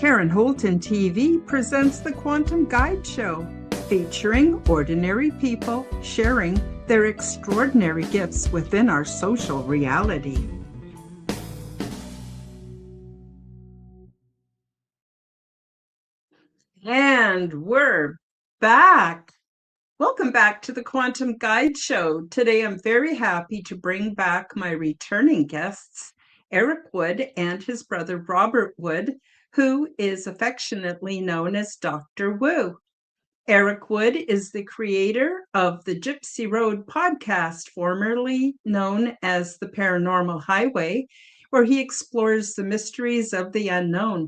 Karen Holton TV presents the Quantum Guide Show, featuring ordinary people sharing their extraordinary gifts within our social reality. And we're back. Welcome back to the Quantum Guide Show. Today I'm very happy to bring back my returning guests, Eric Wood and his brother Robert Wood, who is affectionately known as Dr. Woo. Eric Wood is the creator of the Gypsy Road podcast, formerly known as the Paranormal Highway, where he explores the mysteries of the unknown.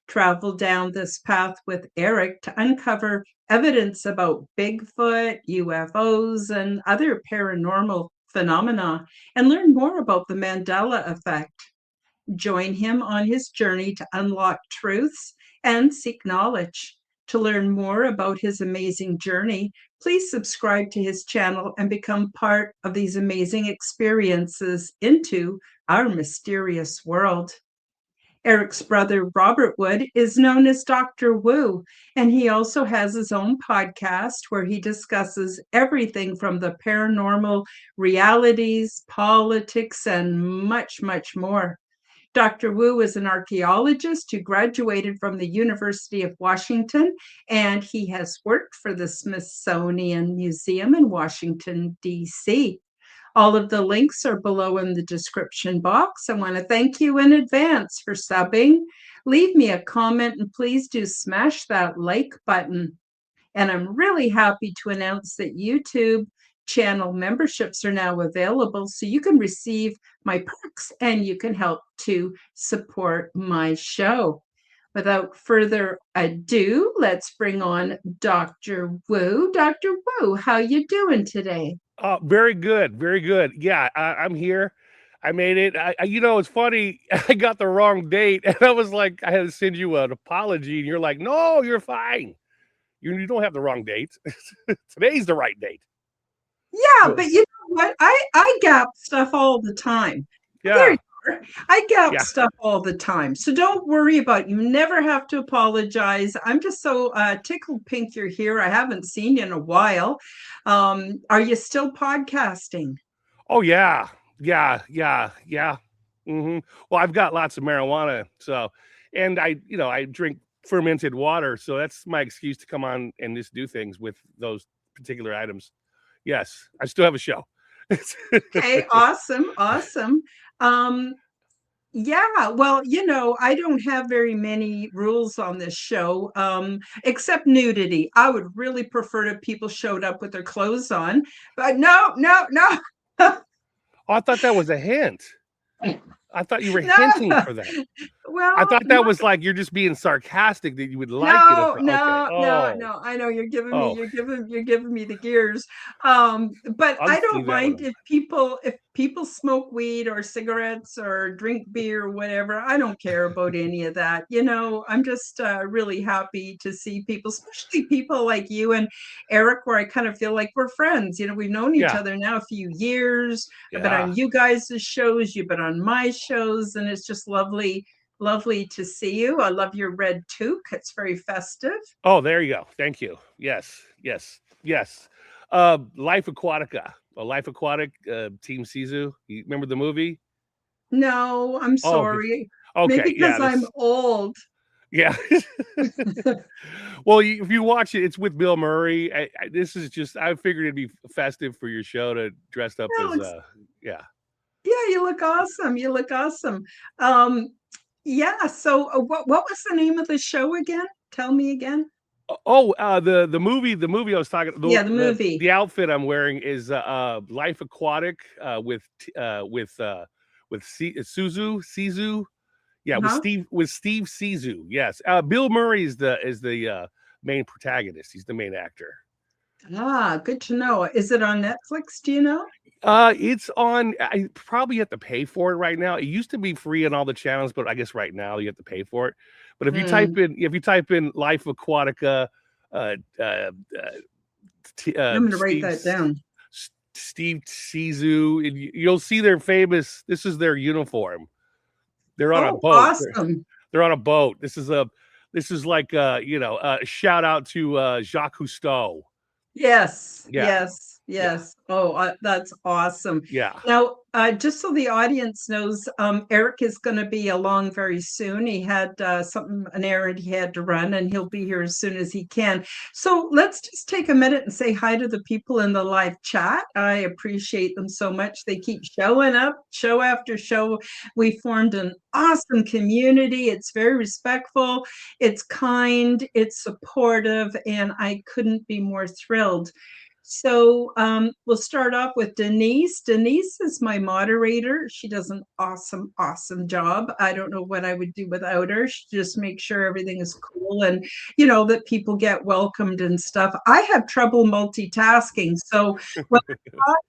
Travel down this path with Eric to uncover evidence about Bigfoot, UFOs, and other paranormal phenomena, and learn more about the Mandela effect. Join him on his journey to unlock truths and seek knowledge. To learn more about his amazing journey, please subscribe to his channel and become part of these amazing experiences into our mysterious world. Eric's brother, Robert Wood, is known as Dr. Woo, and he also has his own podcast where he discusses everything from the paranormal realities, politics, and much, much more. Dr. Woo is an archaeologist who graduated from the University of Washington, and he has worked for the Smithsonian Museum in Washington, D.C. All of the links are below in the description box. I want to thank you in advance for subbing. Leave me a comment and please do smash that like button. And I'm really happy to announce that YouTube channel memberships are now available, so you can receive my perks and you can help to support my show. Without further ado, let's bring on Dr. Woo. Dr. Woo, how you doing today? Very good. Very good. Yeah, I'm here. I made it. It's funny. I got the wrong date, and I was like, I had to send you an apology, and you're like, no, you're fine. You don't have the wrong date. Today's the right date. Yeah, but you know what? I gap stuff all the time. Yeah. There you are. I gap stuff all the time. So don't worry about it. You never have to apologize. I'm just so tickled pink you're here. I haven't seen you in a while. Are you still podcasting? Oh, yeah. Yeah. Mm-hmm. Well, I've got lots of marijuana. And I drink fermented water. So that's my excuse to come on and just do things with those particular items. Yes, I still have a show. Okay, awesome. Yeah, well, I don't have very many rules on this show, except nudity. I would really prefer if people showed up with their clothes on, but no. Oh, I thought that was a hint. I thought you were hinting for that. Well, I thought that was like you're just being sarcastic that you would like it. No. I know you're giving me the gears. But I don't mind if people smoke weed or cigarettes or drink beer or whatever. I don't care about any of that. I'm just really happy to see people, especially people like you and Eric, where I kind of feel like we're friends. We've known each other now a few years. I've been on you guys' shows, you've been on my shows, and it's just lovely to see you. I love your red toque. It's very festive. Oh, there you go. Thank you. Yes. Life Aquatica. Life Aquatic, Team Sisu. You remember the movie? No, I'm sorry. Okay. Maybe because I'm old. Yeah. Well, if you watch it, it's with Bill Murray. This is just, I figured it'd be festive for your show to dress up as, Yeah, you look awesome. Yeah. So what was the name of the show again? Tell me again. The movie I was talking about. Yeah, the movie. The outfit I'm wearing is Life Aquatic with Sisu. Yeah, with Steve Sisu. Yes. Bill Murray is the main protagonist. He's the main actor. Good to know. Is it on Netflix? Do you know? It's on. I probably have to pay for it right now. It used to be free on all the channels, but I guess right now you have to pay for it. But if you type in Life Aquatica, I'm going to write that down. Steve Sisu, and you'll see their famous. This is their uniform. They're on a boat. Awesome. They're on a boat. This is This is like, shout out to Jacques Cousteau. Yes, Yeah, yes, yeah, yes. Oh, that's awesome. yeah. Now, just so the audience knows, Eric is going to be along very soon. He had an errand he had to run, and he'll be here as soon as he can. So let's just take a minute and say hi to the people in the live chat. I appreciate them so much. They keep showing up show after show. We formed an awesome community. It's very respectful, it's kind, it's supportive, and I couldn't be more thrilled. So we'll start off with Denise. Denise is my moderator. She does an awesome, awesome job. I don't know what I would do without her. She just makes sure everything is cool and, that people get welcomed and stuff. I have trouble multitasking. So when I'm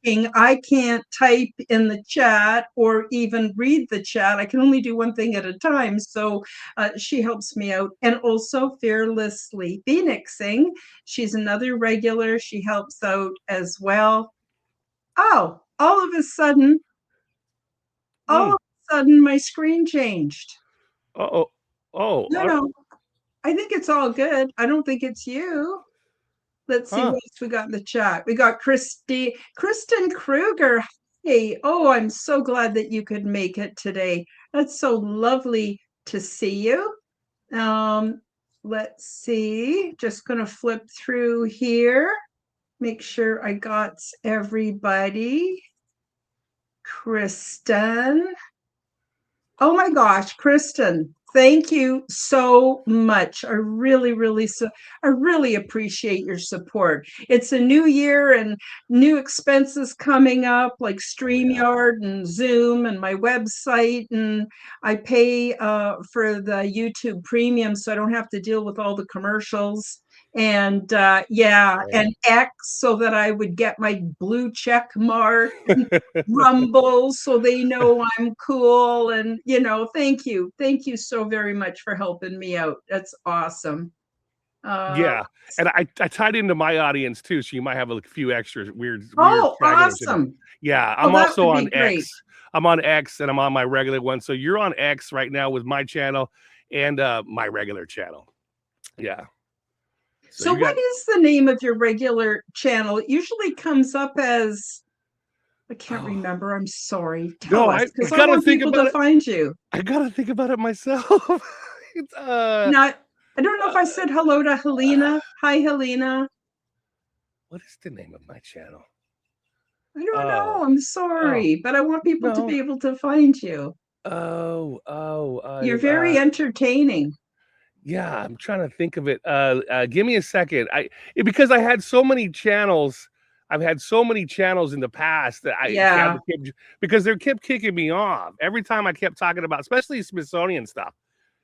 talking, I can't type in the chat or even read the chat. I can only do one thing at a time. So she helps me out. And also Fearlessly Phoenixing. She's another regular. She helps out as well. Oh, all Mm. of a sudden, my screen changed. Oh, oh, No, I think it's all good. I don't think it's you. Let's see who huh? else we got in the chat. We got Kristen Kruger. Hey, oh, I'm so glad that you could make it today. That's so lovely to see you. Let's see. Just going to flip through here. Make sure I got everybody. Kristen. Oh my gosh, Kristen, thank you so much. I really appreciate your support. It's a new year and new expenses coming up like Oh yeah. StreamYard and Zoom and my website. And I pay for the YouTube premium so I don't have to deal with all the commercials. And Right. and X so that I would get my blue check mark. Rumble so they know I'm cool. And, thank you. Thank you so very much for helping me out. That's awesome. Uh, Yeah, and I tied into my audience too, so you might have a few extra weird oh, stragglers in there. awesome. Yeah, Oh, I'm that also would on be great. X. I'm on X and I'm on my regular one. So you're on X right now with my channel and my regular channel. Yeah. So So, you got what is the name of your regular channel? It usually comes up as, I can't oh remember. I'm sorry. no, Tell us I because I gotta want think people to about it. find you. I gotta think about it myself. it's Not, I don't know if I uh said hello to Helena. Hi, Helena. what is the name of my channel? I don't know. Oh, I'm oh, sorry, but I want people to no. be able to find you. You're very Uh, entertaining. yeah, I'm trying to think of it. Give me a second. Because I had so many channels. I've had so many channels in the past that I had Yeah, to keep because they kept kicking me off every time I kept talking about, especially Smithsonian stuff.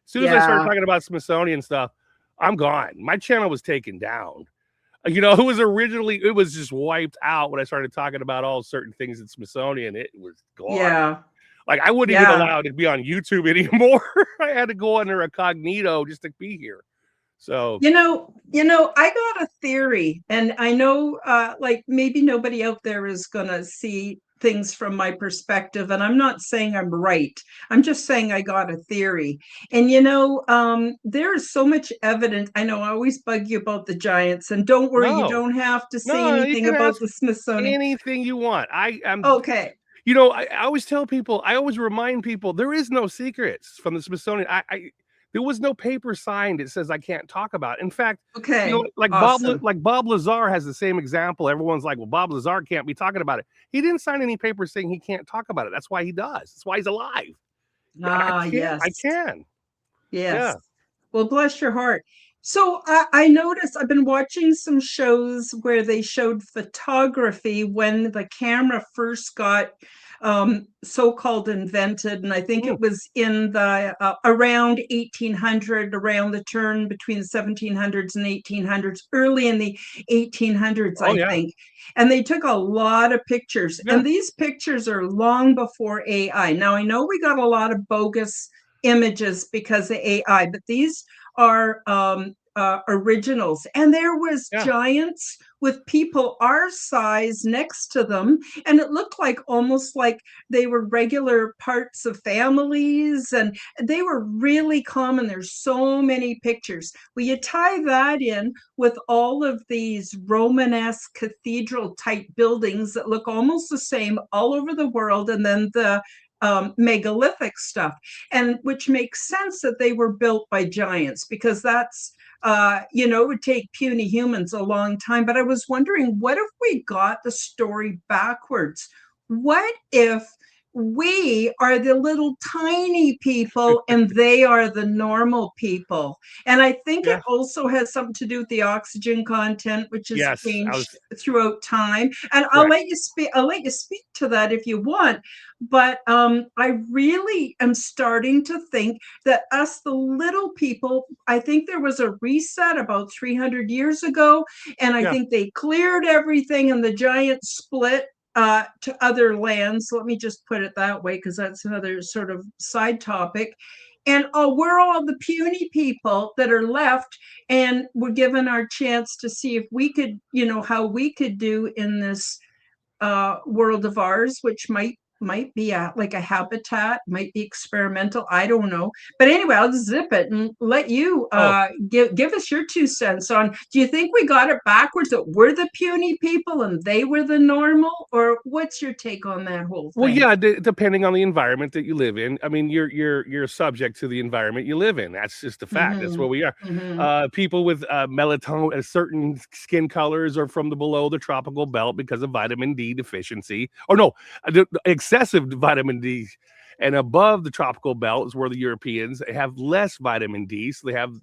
As soon as I started yeah, talking about Smithsonian stuff, I'm gone. My channel was taken down. It was just wiped out when I started talking about all certain things at Smithsonian. It was gone. yeah, Like I wouldn't even yeah. allow it to be on YouTube anymore. I had to go under incognito just to be here. So I got a theory, and I know, like maybe nobody out there is gonna see things from my perspective, and I'm not saying I'm right. I'm just saying I got a theory. And there is so much evidence. I know I always bug you about the Giants, and don't worry, you no, don't have to say no, you anything can about ask the Smithsonian. anything you want. I am, Okay, I always tell people, I always remind people, there is no secrets from the Smithsonian. There was no paper signed that says I can't talk about it. In fact, okay, awesome. Like Bob Lazar has the same example. Everyone's like, well, Bob Lazar can't be talking about it. He didn't sign any paper saying he can't talk about it. That's why he does. That's why he's alive. I Ah, can't. I yes. can. Yes. Yeah. Well, bless your heart. So I noticed I've been watching some shows where they showed photography when the camera first got so-called invented, and I think Mm. it was in the around 1800, around the turn between the 1700s and 1800s, early in the 1800s, Oh I yeah. think. And they took a lot of pictures, Yeah. and these pictures are long before AI. Now I know we got a lot of bogus images because of AI, but these are originals, and there was Yeah. giants with people our size next to them, and it looked like almost like they were regular parts of families, and they were really common. There's so many pictures. Well, you tie that in with all of these Romanesque cathedral type buildings that look almost the same all over the world, and then the megalithic stuff, and which makes sense that they were built by giants, because that's it would take puny humans a long time. But I was wondering, what if we got the story backwards? What if we are the little tiny people and they are the normal people? And I think it Yeah. also has something to do with the oxygen content, which has Yes. I changed was throughout time. And correct. I'll let you speak to that if you want. But I really am starting to think that us, the little people, I think there was a reset about 300 years ago, and I Yeah. think they cleared everything and the giants split to other lands. Let me just put it that way, because that's another sort of side topic. And we're all the puny people that are left, and we're given our chance to see if we could, how we could do in this world of ours, which might be like a habitat, might be experimental. I don't know. But anyway, I'll zip it and let you Oh, give us your 2 cents on. Do you think we got it backwards, that we're the puny people and they were the normal, or what's your take on that whole well, thing? yeah, depending on the environment that you live in. I mean, you're subject to the environment you live in. That's just a fact. That's Mm-hmm. what we are. Mm-hmm. People with melatonin, certain skin colors are from the below the tropical belt because of vitamin D deficiency. Or no, excessive vitamin D. And above the tropical belt is where the Europeans have less vitamin D, so they have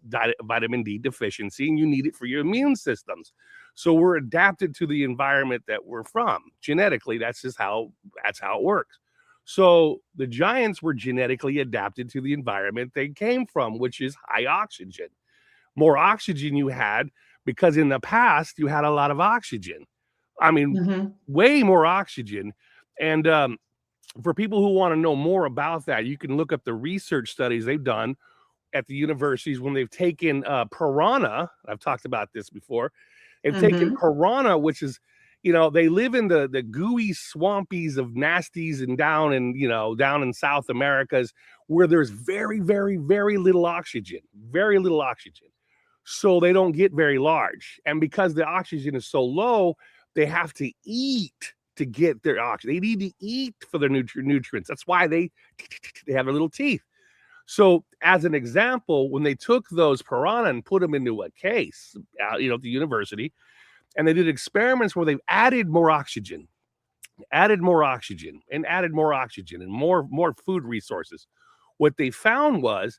vitamin D deficiency, and you need it for your immune systems. So we're adapted to the environment that we're from. Genetically, that's how it works. So the giants were genetically adapted to the environment they came from, which is high oxygen. More oxygen you had because in the past you had a lot of oxygen. I mean, Mm-hmm. way more oxygen. And for people who want to know more about that, you can look up the research studies they've done at the universities when they've taken piranha. I've talked about this before. They've taken Mm-hmm. piranha, which is, they live in the gooey swampies of nasties and down in South Americas where there's very, very, very little oxygen. So they don't get very large. And because the oxygen is so low, they have to eat to get their oxygen. They need to eat for their nutrients. That's why they have their little teeth. So, as an example, when they took those piranha and put them into a case, at the university, and they did experiments where they've added more oxygen, and more food resources. What they found was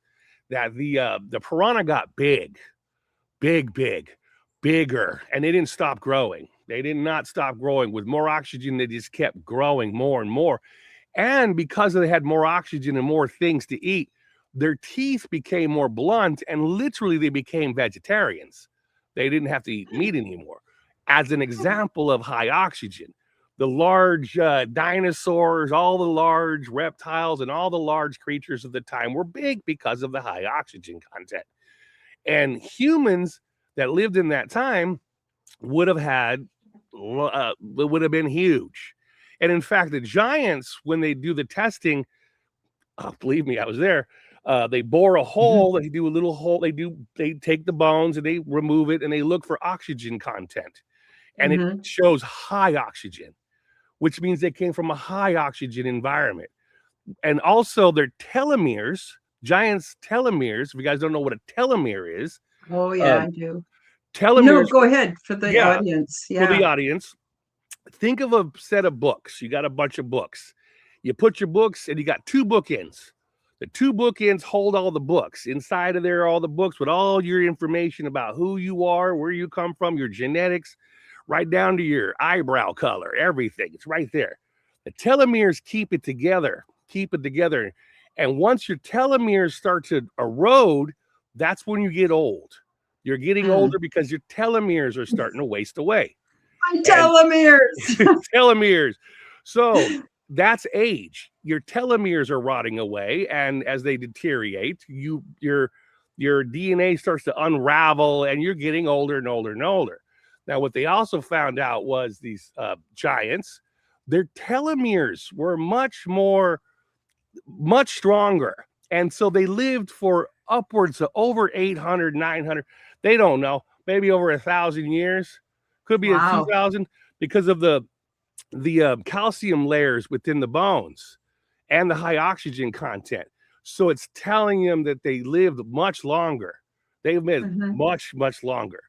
that the piranha got big, bigger, and they didn't stop growing. They did not stop growing. With more oxygen, they just kept growing more and more. And because they had more oxygen and more things to eat, their teeth became more blunt and literally they became vegetarians. They didn't have to eat meat anymore. As an example of high oxygen, the large dinosaurs, all the large reptiles, and all the large creatures of the time were big because of the high oxygen content. And humans that lived in that time would have had, would have been huge. And in fact, the giants, when they do the testing, believe me, I was there. They bore a hole. They do a little hole. They take the bones and they remove it and they look for oxygen content, and it Mm-hmm. shows high oxygen, which means they came from a high oxygen environment. And also their telomeres, giants' telomeres. If you guys don't know what a telomere is, Oh yeah, um, I do. No, telomeres. go ahead for the Yeah, audience. for the Yeah. audience, think of a set of books. You got a bunch of books. You put your books and you got two bookends. The two bookends hold all the books. Inside of there are all the books with all your information about who you are, where you come from, your genetics, right down to your eyebrow color, everything. It's right there. The telomeres keep it together, keep it together. And once your telomeres start to erode, that's when you get old. You're getting Mm. older because your telomeres are starting to waste away. My And telomeres. telomeres. So that's age. Your telomeres are rotting away, and as they deteriorate, your DNA starts to unravel, and you're getting older and older and older. Now, what they also found out was these giants, their telomeres were much stronger. And so they lived for upwards of over 800, 900. They don't know, maybe over 1,000 years. Could be a 2,000 because of the calcium layers within the bones and the high oxygen content. So it's telling them that they lived much longer. They've lived much, much longer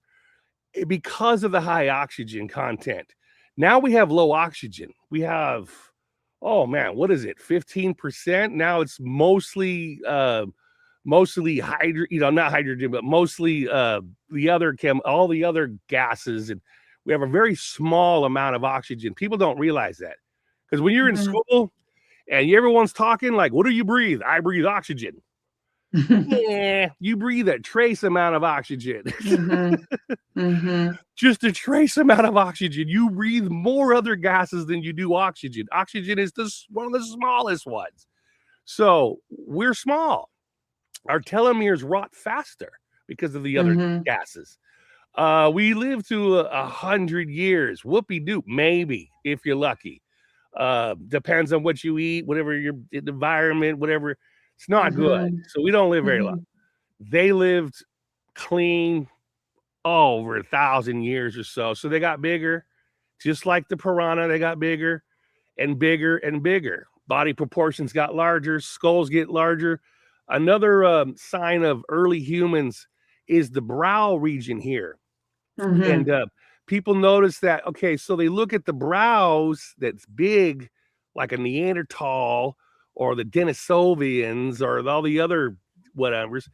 because of the high oxygen content. Now we have low oxygen. We have, oh man, what is it? 15%. Now it's mostly hydrogen, not hydrogen, but mostly all the other gases. And we have a very small amount of oxygen. People don't realize that. Because when you're in school and everyone's talking like, what do you breathe? I breathe oxygen. Yeah, you breathe a trace amount of oxygen. Just a trace amount of oxygen. You breathe more other gases than you do oxygen. Oxygen is one of the smallest ones. So we're small. Our telomeres rot faster because of the other gases. We live to 100 years. Whoopie-doop, maybe, if you're lucky. Depends on what you eat, whatever your environment, whatever. It's not good. So we don't live very long. They lived clean over 1,000 years or so. So they got bigger, just like the piranha. They got bigger and bigger and bigger. Body proportions got larger. Skulls get larger. Another sign of early humans is the brow region here. And people notice that, okay, so they look at the brows that's big, like a Neanderthal or the Denisovians or all the other whatevers.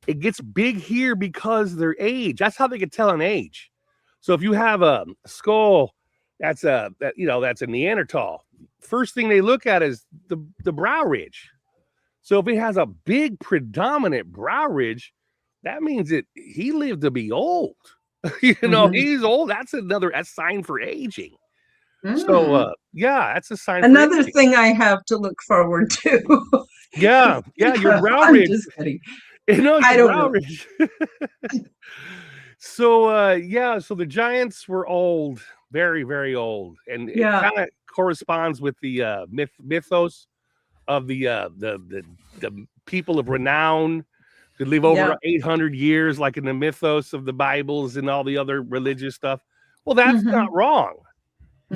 It gets big here because of their age. That's how they can tell an age. So if you have a skull that's a Neanderthal, first thing they look at is the brow ridge. So if it has a big predominant brow ridge, that means that he lived to be old. He's old. That's a sign for aging. So that's a sign. Another thing I have to look forward to. Yeah, your brow I'm ridge. just kidding. I don't know. So so the giants were old, very, very old, and it kind of corresponds with the mythos of the people of renown could live over 800 years, like in the mythos of the Bibles and all the other religious stuff. Well, that's not wrong.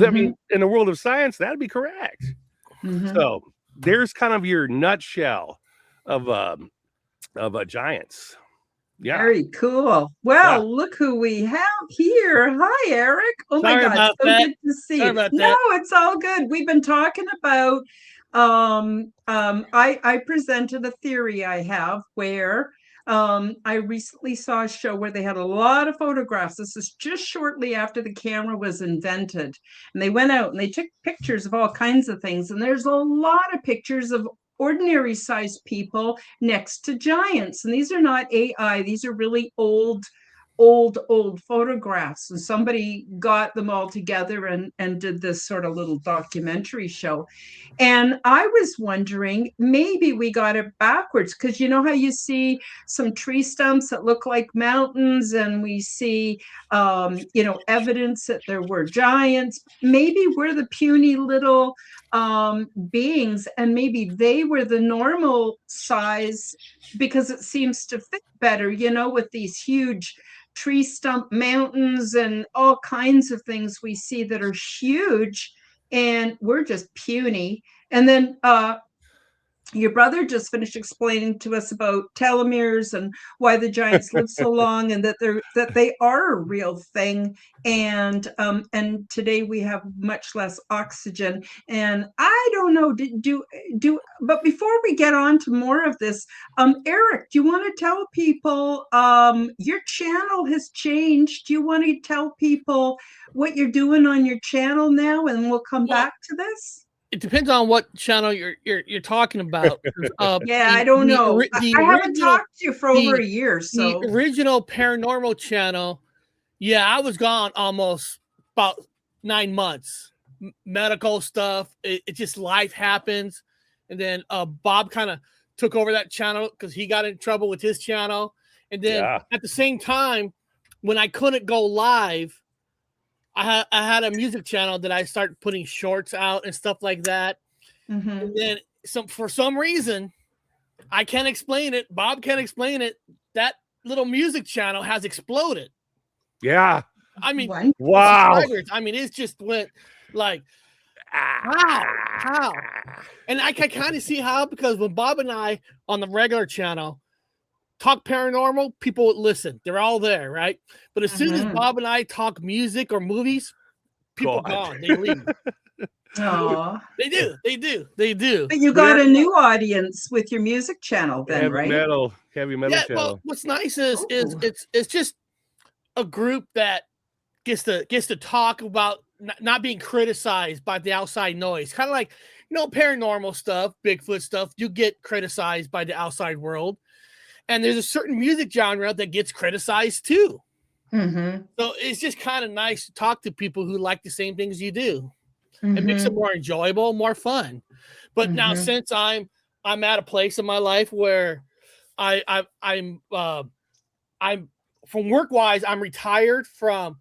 I mean, in the world of science, that'd be correct. So there's kind of your nutshell of giants. Yeah. Very cool. Well, look who we have here. Hi, Eric. Oh my God, so good to see you. No, it's all good. We've been talking about I presented a theory I have where I recently saw a show where they had a lot of photographs. This is just shortly after the camera was invented. And they went out and they took pictures of all kinds of things. And there's a lot of pictures of ordinary sized people next to giants. And these are not AI. These are really old photographs. And somebody got them all together and did this sort of little documentary show. And I was wondering, maybe we got it backwards, because you know how you see some tree stumps that look like mountains, and we see, evidence that there were giants. Maybe we're the puny little beings, and maybe they were the normal size because it seems to fit better, with these huge tree stump mountains and all kinds of things we see that are huge, and we're just puny. And then your brother just finished explaining to us about telomeres and why the giants live so long, and that they are a real thing. And today we have much less oxygen. And I don't know, but before we get on to more of this, Eric, do you want to tell people your channel has changed? Do you want to tell people what you're doing on your channel now, and we'll come back to this? It depends on what channel you're talking about. I don't know. I haven't talked to you for over a year. So the original paranormal channel, I was gone almost about 9 months. Medical stuff. It just, life happens, and then Bob kind of took over that channel because he got in trouble with his channel, And then Yeah. at the same time, when I couldn't go live, I had a music channel that I started putting shorts out and stuff like that. Mm-hmm. And then for some reason, I can't explain it. Bob can't explain it. That little music channel has exploded. Yeah. I mean, wow. I mean, it just went like, how? And I can kind of see how, because when Bob and I on the regular channel talk paranormal, people would listen. They're all there, right? But as soon as Bob and I talk music or movies, people gone. They leave. Aw. They do. But you got a new audience with your music channel then, heavy right? metal channel. Well, what's nice is it's just a group that gets to talk about not being criticized by the outside noise. Kind of like, paranormal stuff, Bigfoot stuff, you get criticized by the outside world. And there's a certain music genre that gets criticized too. Mm-hmm. So it's just kind of nice to talk to people who like the same things you do. Mm-hmm. It makes it more enjoyable, more fun. But now, since I'm at a place in my life where I'm from work wise, I'm retired from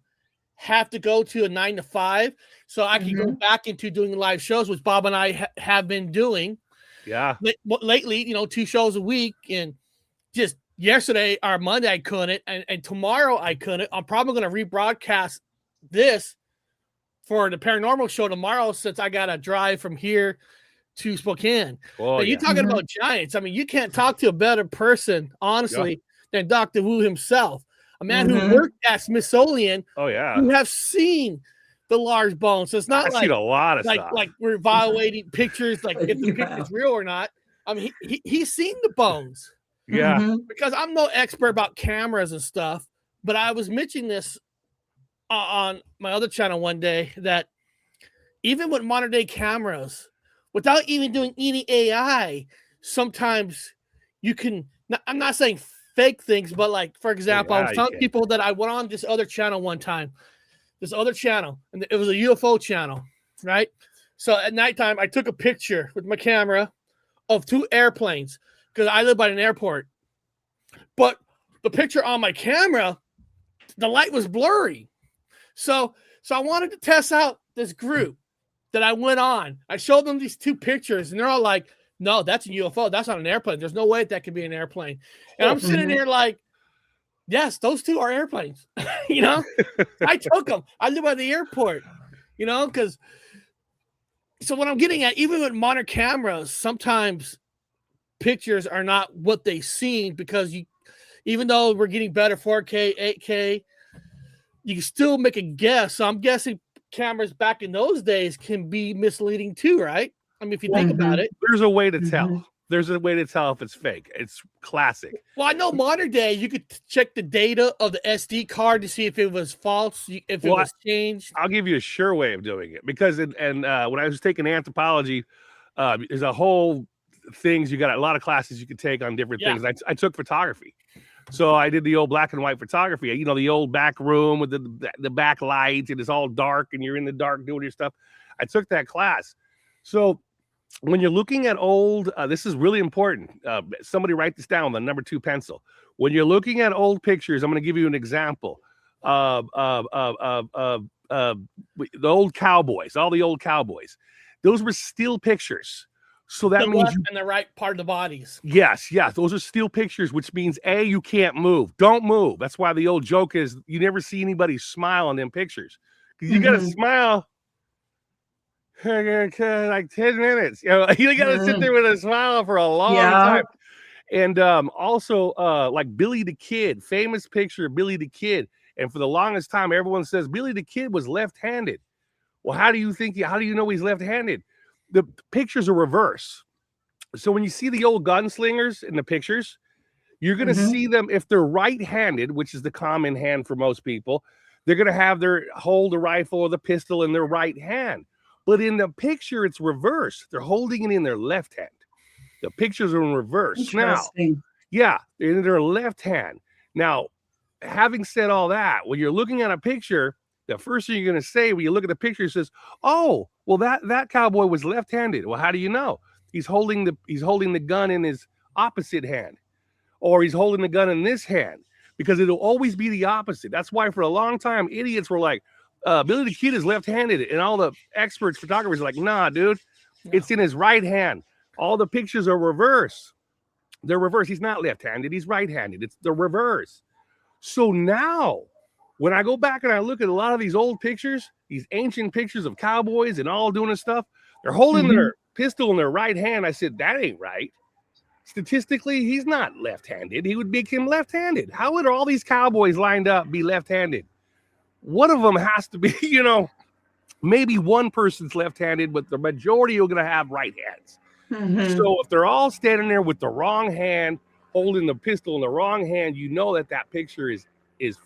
have to go to a 9 to 5, so I can go back into doing live shows, which Bob and I have been doing. Yeah. Lately, 2 shows a week, and just yesterday or Monday I couldn't, and tomorrow I couldn't. I'm probably going to rebroadcast this for the paranormal show tomorrow, since I got to drive from here to Spokane. Oh, you're talking about giants. I mean, you can't talk to a better person, honestly, than Dr. Wu himself. A man who worked at Smithsonian. Oh, yeah. Who have seen the large bones. So it's not I've seen a lot of stuff. Like we're evaluating pictures, like if the picture's real or not. I mean, he's seen the bones. Yeah. Because I'm no expert about cameras and stuff, but I was mentioning this on my other channel one day, that even with modern day cameras, without even doing any AI, sometimes you can, I'm not saying fake things, but like, for example, I was telling people that I went on this other channel one time, and it was a UFO channel, right? So at nighttime, I took a picture with my camera of 2 airplanes, because I live by an airport. But the picture on my camera, the light was blurry. So I wanted to test out this group that I went on. I showed them these 2 pictures, and they're all like, no, that's a UFO. That's not an airplane. There's no way that could be an airplane. And I'm sitting here like, yes, those 2 are airplanes. I took them. I live by the airport, because. So what I'm getting at, even with modern cameras, sometimes pictures are not what they seem, because even though we're getting better 4K, 8K, you can still make a guess. So I'm guessing cameras back in those days can be misleading too, right? I mean, if you think about it. There's a way to tell. There's a way to tell if it's fake. It's classic. Well, I know modern day, you could check the data of the SD card to see if it was false, if it was changed. I'll give you a sure way of doing it, because when I was taking anthropology, there's a whole things. You got a lot of classes you could take on different things. I took photography. So I did the old black and white photography, the old back room with the back lights, and it's all dark and you're in the dark doing your stuff. I took that class. So when you're looking at old, this is really important. Somebody write this down with a number 2 pencil. When you're looking at old pictures, I'm going to give you an example of the old cowboys, all the old cowboys. Those were still pictures. So that means in the right part of the bodies. Yes. Those are still pictures, which means A, you can't move. Don't move. That's why the old joke is you never see anybody smile on them pictures. Because you got to smile like 10 minutes. You got to sit there with a smile for a long time. And also, like Billy the Kid, famous picture of Billy the Kid. And for the longest time, everyone says Billy the Kid was left-handed. Well, how do you know he's left-handed? The pictures are reverse. So when you see the old gunslingers in the pictures, you're going to see them, if they're right-handed, which is the common hand for most people, they're going to hold the rifle or the pistol in their right hand. But in the picture, it's reverse. They're holding it in their left hand. The pictures are in reverse. Interesting. Now, they're in their left hand. Now, having said all that, when you're looking at a picture, the first thing you're going to say when you look at the picture says, "Oh, well, that cowboy was left-handed." Well, how do you know? He's holding the gun in his opposite hand. or he's holding the gun in this hand, because it'll always be the opposite. That's why for a long time, idiots were like, Billy the Kid is left-handed, and all the experts, photographers are like, nah, dude, it's in his right hand. All the pictures are reverse. They're reverse. He's not left-handed. He's right-handed. It's the reverse. So now, when I go back and I look at a lot of these old pictures, these ancient pictures of cowboys and all doing this stuff, they're holding their pistol in their right hand. I said, that ain't right. Statistically, he's not left-handed. He would make him left-handed. How would all these cowboys lined up be left-handed? One of them has to be, maybe one person's left-handed, but the majority are going to have right hands. So if they're all standing there with the wrong hand, holding the pistol in the wrong hand, you know that picture is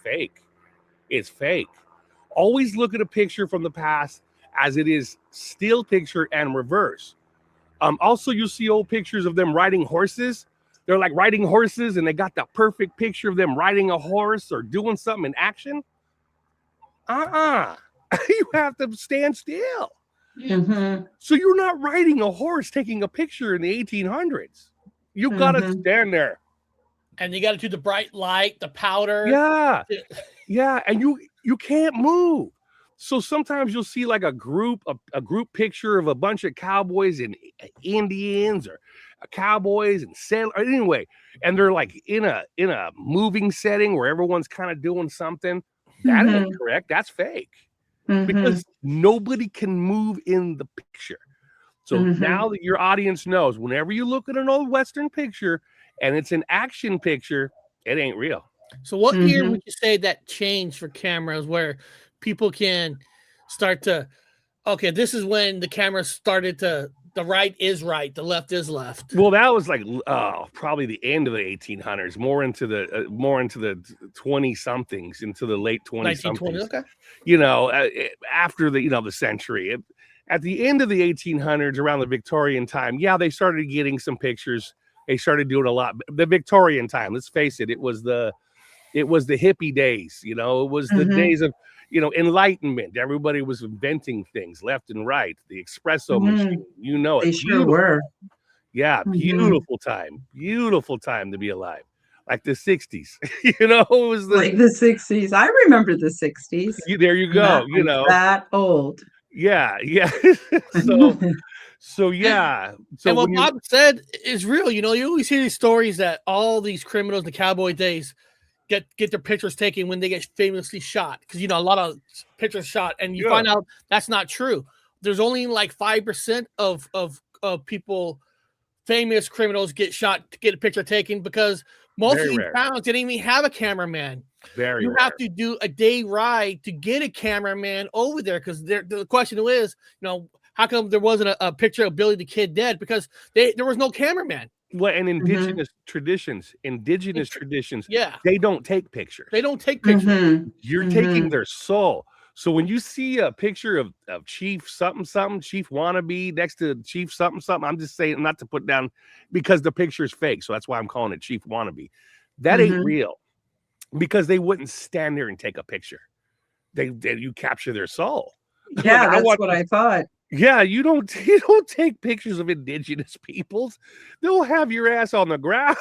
fake. It's fake. Always look at a picture from the past as it is still picture and reverse. Also, you'll see old pictures of them riding horses. They're like riding horses, and they got the perfect picture of them riding a horse or doing something in action. You have to stand still. So you're not riding a horse taking a picture in the 1800s. You gotta stand there, and you got to do the bright light, the powder. Yeah, and you can't move. So sometimes you'll see like a group picture of a bunch of cowboys and Indians, or cowboys and sailors. Anyway, and they're like in a moving setting where everyone's kind of doing something. That ain't correct. That's fake. Because nobody can move in the picture. So now that your audience knows, whenever you look at an old Western picture and it's an action picture, it ain't real. So what year would you say that changed for cameras, where people can start to, okay, this is when the camera started to, the right is right, the left is left? Well, that was like probably the end of the 1800s, more into the 20-somethings, into the late 20-somethings. Okay. After the century. At the end of the 1800s, around the Victorian time, they started getting some pictures. They started doing a lot. The Victorian time, let's face it, it was the hippie days. It was the days of enlightenment. Everybody was inventing things left and right. The espresso machine, They sure were. Yeah, beautiful time to be alive. Like the 60s, it was like the 60s. I remember the 60s. There you go. That old. Yeah. So yeah. So and what Bob said is real. You always hear these stories that all these criminals in the cowboy days get their pictures taken when they get famously shot, because a lot of pictures shot, and you find out that's not true. There's only like 5% of people, famous criminals, get shot to get a picture taken, because most of these towns didn't even have a cameraman. You have to do a day ride to get a cameraman over there, because the question is, how come there wasn't a picture of Billy the Kid dead? Because there was no cameraman. Well, and indigenous traditions, they don't take pictures. You're taking their soul. So when you see a picture of Chief something, Chief wannabe next to Chief something, I'm just saying, not to put down, because the picture is fake. So that's why I'm calling it Chief wannabe. That ain't real, because they wouldn't stand there and take a picture. You capture their soul. Yeah, that's what I thought. Yeah, you don't take pictures of indigenous peoples. They'll have your ass on the ground.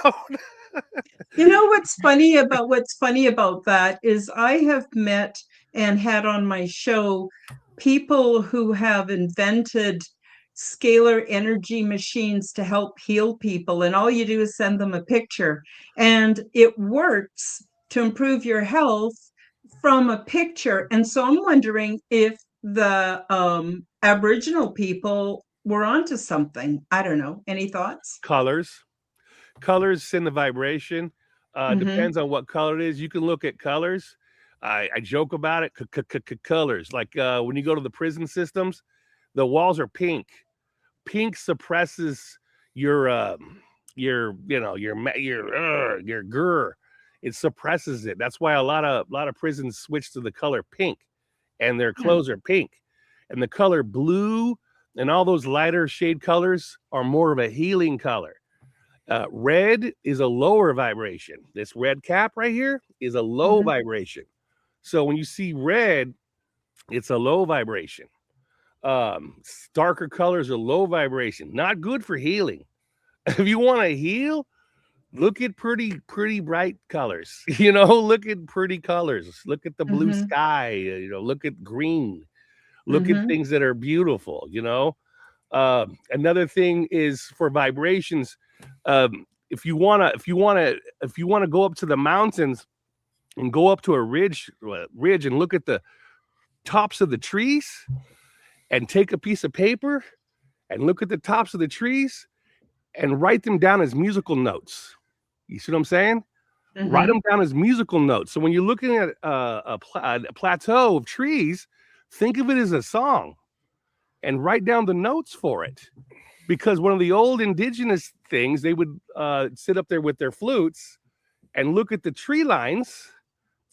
What's funny about that is I have met and had on my show people who have invented scalar energy machines to help heal people, and all you do is send them a picture, and it works to improve your health from a picture. And so I'm wondering if the Aboriginal people were onto something. I don't know. Any thoughts? Colors send the vibration. Depends on what color it is. You can look at colors. I joke about it. Colors, like when you go to the prison systems, the walls are pink. Pink suppresses your grr. It suppresses it. That's why a lot of prisons switch to the color pink, and their clothes are pink. And the color blue and all those lighter shade colors are more of a healing color. Red is a lower vibration. This red cap right here is a low vibration. So when you see red, it's a low vibration. Darker colors are low vibration. Not good for healing. If you want to heal, look at pretty bright colors. Look at pretty colors. Look at the blue Mhm. sky. Look at green. Look at Mhm. things that are beautiful. Another thing is for vibrations. If you wanna go up to the mountains and go up to a ridge and look at the tops of the trees and take a piece of paper and look at the tops of the trees and write them down as musical notes. You see what I'm saying? Write them Mhm. down as musical notes. So when you're looking at a plateau of trees, think of it as a song and write down the notes for it. Because one of the old indigenous things, they would sit up there with their flutes and look at the tree lines,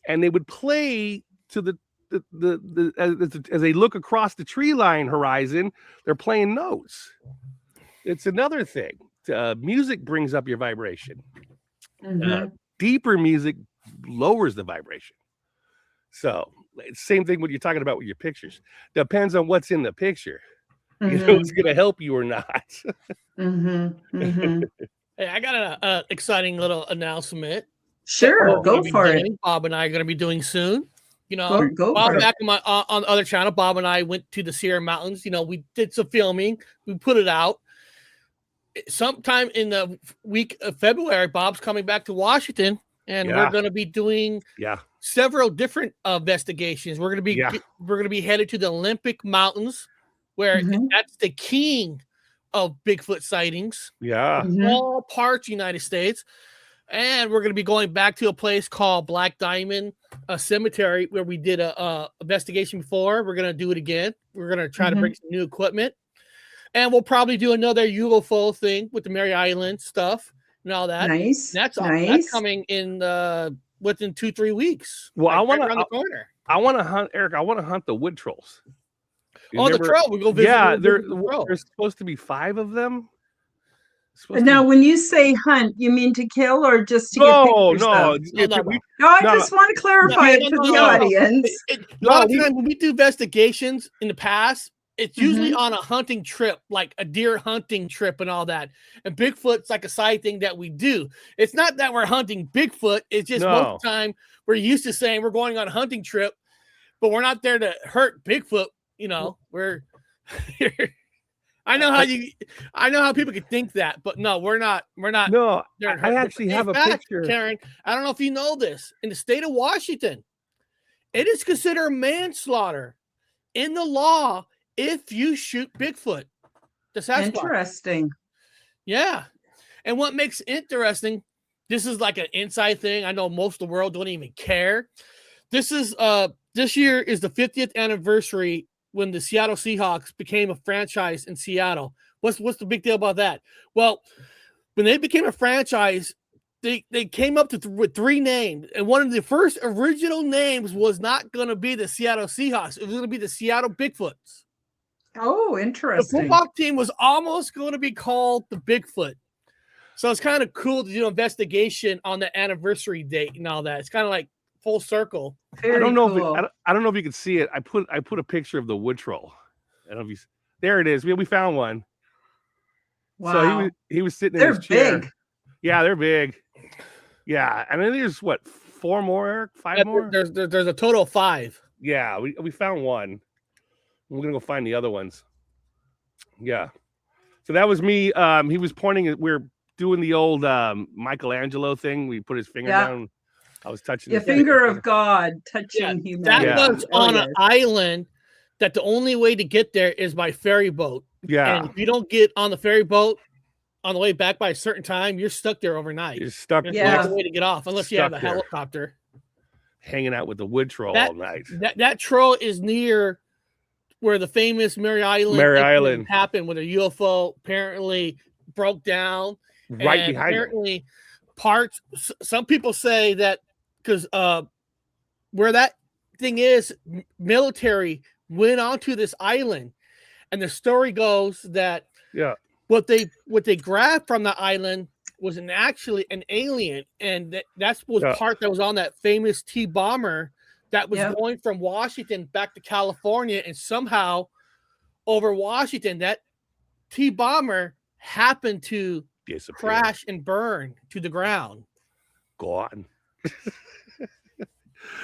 and they would play to as they look across the tree line horizon, they're playing notes. It's another thing. Music brings up your vibration. Mhm. Deeper music lowers the vibration. So same thing what you're talking about with your pictures. Depends on what's in the picture. It's Mhm. going to help you or not. Mhm. Mhm. Hey, I got an exciting little announcement that Sure, we're going to go be for it. doing. Bob and I are going to be doing soon. Go While for it. back on the other channel, Bob and I went to the Sierra Mountains. We did some filming. We put it out. Sometime in the week of February, Bob's coming back to Washington, and we're Yeah. going to be doing Yeah. several different investigations. We're going to be headed to the Olympic Mountains, where Mhm. that's the king of Bigfoot sightings. Yeah. Mhm. All parts United States. And we're going to be going back to a place called Black Diamond, a cemetery where we did a investigation before. We're going to do it again. We're going to try to bring some new equipment. And we'll probably do another UFO thing with the Mary Island stuff and all that. Nice. That's Nice. coming in within 2-3 weeks. Well, right around the corner. I want to hunt, Eric. I want to hunt the wood trolls. The troll. We go visit. Yeah, there's supposed to be 5 of them. Now, when you say hunt, you mean to kill or just to get No, pictures of? No. I just want to clarify it for the audience. A lot of times when we do investigations in the past, it's usually on a hunting trip, like a deer hunting trip and all that. And Bigfoot's like a side thing that we do. It's not that we're hunting Bigfoot. It's just most of the time we're used to saying we're going on a hunting trip, but we're not there to hurt Bigfoot. We're I know how people could think that, but no, we're not. No, I actually have a picture. Karen, I don't know if you know this. In the state of Washington, it is considered manslaughter in the law if you shoot Bigfoot. The Sasquatch. Interesting. Yeah. And what makes interesting, this is like an inside thing. I know most of the world don't even care. This year is the 50th anniversary when the Seattle Seahawks became a franchise in Seattle. What's the big deal about that? Well, when they became a franchise, they came up with 3 names, and one of the first original names was not going to be the Seattle Seahawks. It was going to be the Seattle Bigfoots. Oh, interesting. The football team was almost going to be called the Bigfoot. So it's kind of cool to do an investigation on the anniversary date and all that. It's kind of like full circle. I don't know if you can see it. I put a picture of the wood troll. I don't know if there it is. We found one. Wow. So he was sitting in his chair. Big. Yeah, they're big. Yeah, and then there's 4 more, Eric? 5 more? There's a total of 5. Yeah, we found one. We're gonna go find the other ones. Yeah. So that was me. He was pointing at. We're doing the old Michelangelo thing. We put his finger down. I was touching the finger of God touching humanity. That was on an island that the only way to get there is by ferry boat. Yeah. And if you don't get on the ferry boat on the way back by a certain time, you're stuck there overnight. You're stuck. There's no way to get off unless you have a helicopter. Hanging out with the wood troll all night. That troll is near where the famous Mary Island happened, where the UFO apparently broke down. Right behind apparently parts. Some people say that because where that thing is, military went onto this island, and the story goes that what they grabbed from the island was actually an alien, and that's part that was on that famous T-bomber that was going from Washington back to California, and somehow over Washington that T-bomber happened to disappear, crash, and burn to the ground. gone.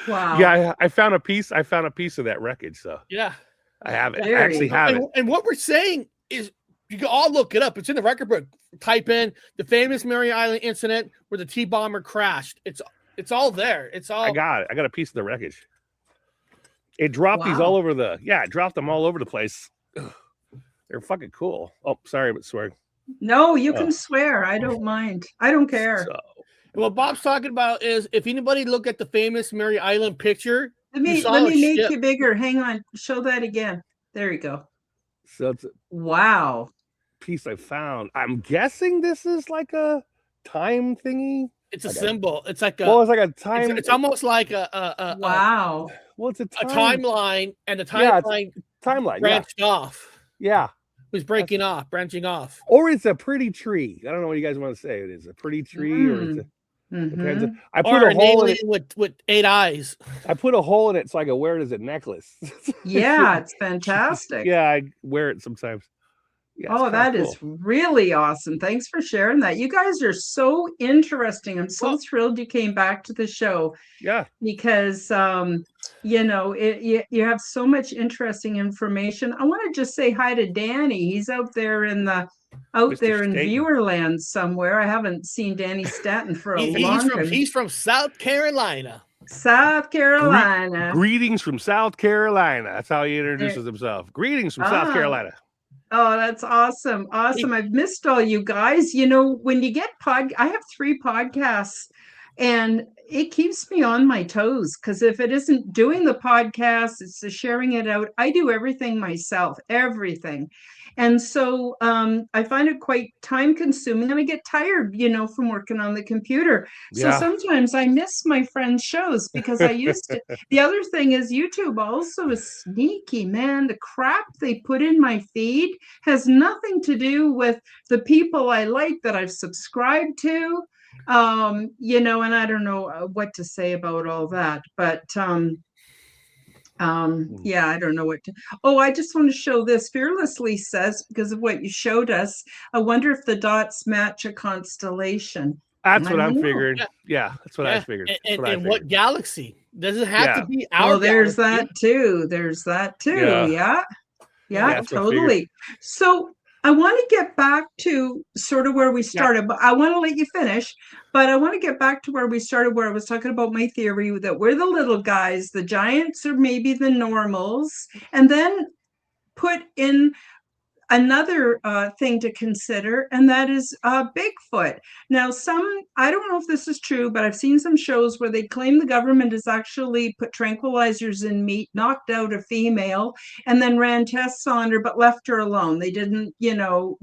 Wow. Yeah, I found a piece. I found a piece of that wreckage. So Yeah, I have it. I Very actually have it. and what we're saying is, you can all look it up. It's in the record book. Type in the famous Mary Island incident where the T-bomber crashed. It's all there. It's all. I got it. I got a piece of the wreckage. It dropped these all over the. Yeah, it dropped them all over the place. Ugh. They're fucking cool. Oh, sorry, but swearing. No, you can swear. I don't mind. I don't care. So, What Bob's talking about is, if anybody look at the famous Mary Island picture, Let me make you bigger. Hang on. Show that again. There you go. so it's a Wow. piece I found. I'm guessing this is like a time thingy. It's a symbol. It's like Well, it's like a time. It's almost like a Wow. Well, it's a timeline, and the Yeah, it's timeline timeline. branched off. Yeah. It was branching off. Or it's a pretty tree. I don't know what you guys want to say. It is a pretty tree, or it's a, depends. Mhm. I put Or a an hole in it. alien with 8 eyes. I put a hole in it so I can wear it as a necklace. Yeah, it's fantastic. Yeah, I wear it sometimes. Yeah, it's Oh, kinda that cool. is really awesome. Thanks for sharing that. You guys are so interesting. I'm so thrilled you came back to the show. Yeah. Because you know, you have so much interesting information. I want to just say hi to Danny. He's out there in Mr. Viewerland somewhere. I haven't seen Danny Stanton for a long time. He's from South Carolina. South Carolina. Greetings from South Carolina. That's how he introduces himself. Greetings from South Carolina. Oh, that's awesome. Awesome. I've missed all you guys. You know, when you get I have 3 podcasts, and it keeps me on my toes, because if it isn't doing the podcast, it's the sharing it out. I do everything myself, everything. And so I find it quite time consuming, and I get tired, you know, from working on the computer. So sometimes I miss my friends' shows because I used to. The other thing is YouTube also is sneaky, man. The crap they put in my feed has nothing to do with the people I like that I've subscribed to. You know, and I don't know what to say about all that, but yeah, I don't know what to. Oh, I just want to show this. Fearlessly says, because of what you showed us, I wonder if the dots match a constellation. That's what I'm figuring. Yeah, that's what I figured. And what galaxy? Does it have to be our there's galaxy? that too. There's that too. Yeah, totally. So I want to get back to sort of where we started, but I want to let you finish. But I want to get back to where we started, where I was talking about my theory that we're the little guys, the giants are maybe the normals, and then put in another thing to consider, and that is Bigfoot. Now, I don't know if this is true, but I've seen some shows where they claim the government has actually put tranquilizers in meat, knocked out a female, and then ran tests on her, but left her alone. They didn't, you know,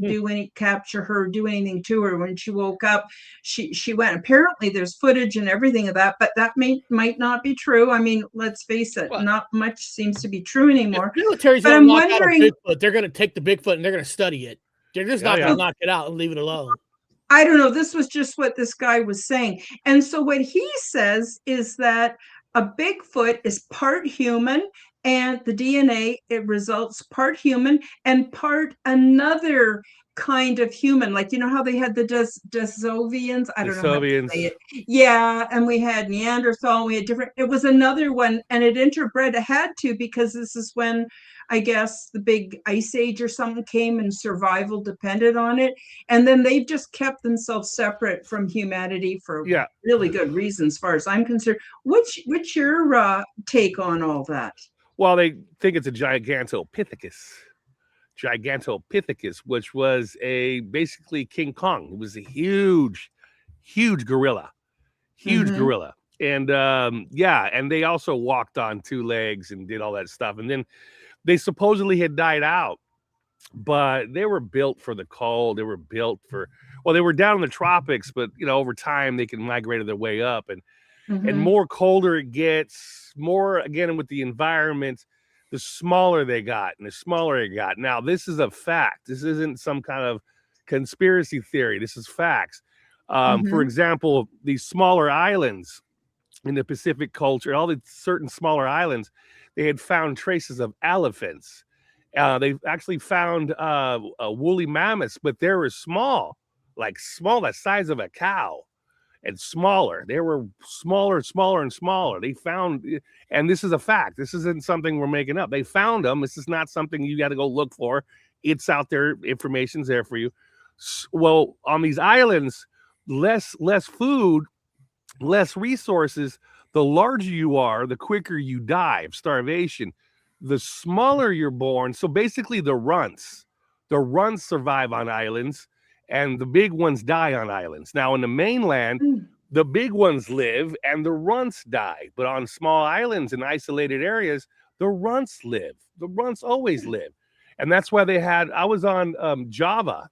capture her, do anything to her. When she woke up, she went. Apparently, there's footage and everything of that, but that might not be true. I mean, let's face it, not much seems to be true anymore. If military's going to knock out a Bigfoot, they're going to take the Bigfoot and they're going to study it. They're just not going to knock it out and leave it alone. I don't know. This was just what this guy was saying. And so what he says is that a Bigfoot is part human, and the DNA, it results part human and part another kind of human. Like, you know how they had the Desovians? I don't know how to say it. Yeah, and we had Neanderthal, we had different, it was another one, and it interbred. It had to, because this is when, I guess, the big ice age or something came and survival depended on it. And then they've just kept themselves separate from humanity for really good reasons, as far as I'm concerned. What's your take on all that? Well, they think it's a Gigantopithecus, which was basically King Kong. It was a huge gorilla, gorilla. And and they also walked on 2 legs and did all that stuff. And then they supposedly had died out, but they were built for the cold. They were built for, they were down in the tropics, but you know, over time they can migrate their way up, and more colder it gets, more again with the environment, the smaller they got. Now, this is a fact. This isn't some kind of conspiracy theory. This is facts. For example, these smaller islands in the Pacific culture, all the certain smaller islands, they had found traces of elephants. They've actually found woolly mammoths, but they were small. like small, the size of a cow, and smaller. They were smaller, smaller, and smaller. They found, and this is a fact. This isn't something we're making up. They found them. This is not something you got to go look for. It's out there. Information's there for you. Well, on these islands, less food, less resources. The larger you are, the quicker you die of starvation. The smaller you're born. So basically, the runts survive on islands, and the big ones die on islands. Now, in the mainland, the big ones live and the runts die. But on small islands and isolated areas, the runts live. The runts always live. And that's why they had, I was on Java.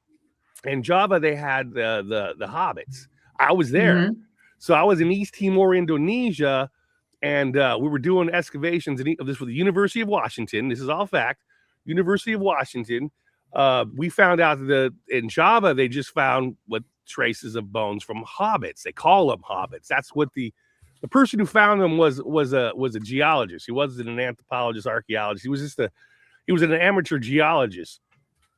In Java, they had the hobbits. I was there. Mhm. So I was in East Timor, Indonesia, and we were doing excavations. This was the University of Washington. This is all fact. University of Washington. We found out that in Java, they just found what traces of bones from hobbits. They call them hobbits. That's what the person who found them was a geologist. He wasn't an anthropologist, archaeologist. He was an amateur geologist,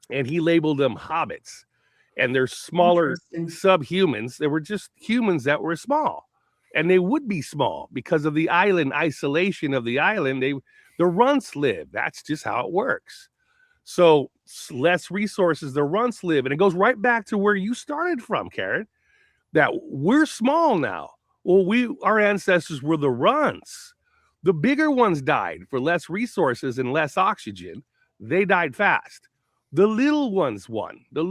and he labeled them hobbits. And they're smaller subhumans. They were just humans that were small, and they would be small because of the island isolation of the island. The runts live. That's just how it works. So less resources, the runts live. And it goes right back to where you started from, Karen, that we're small now. Well, our ancestors were the runts. The bigger ones died for less resources and less oxygen. They died fast. The little ones won. The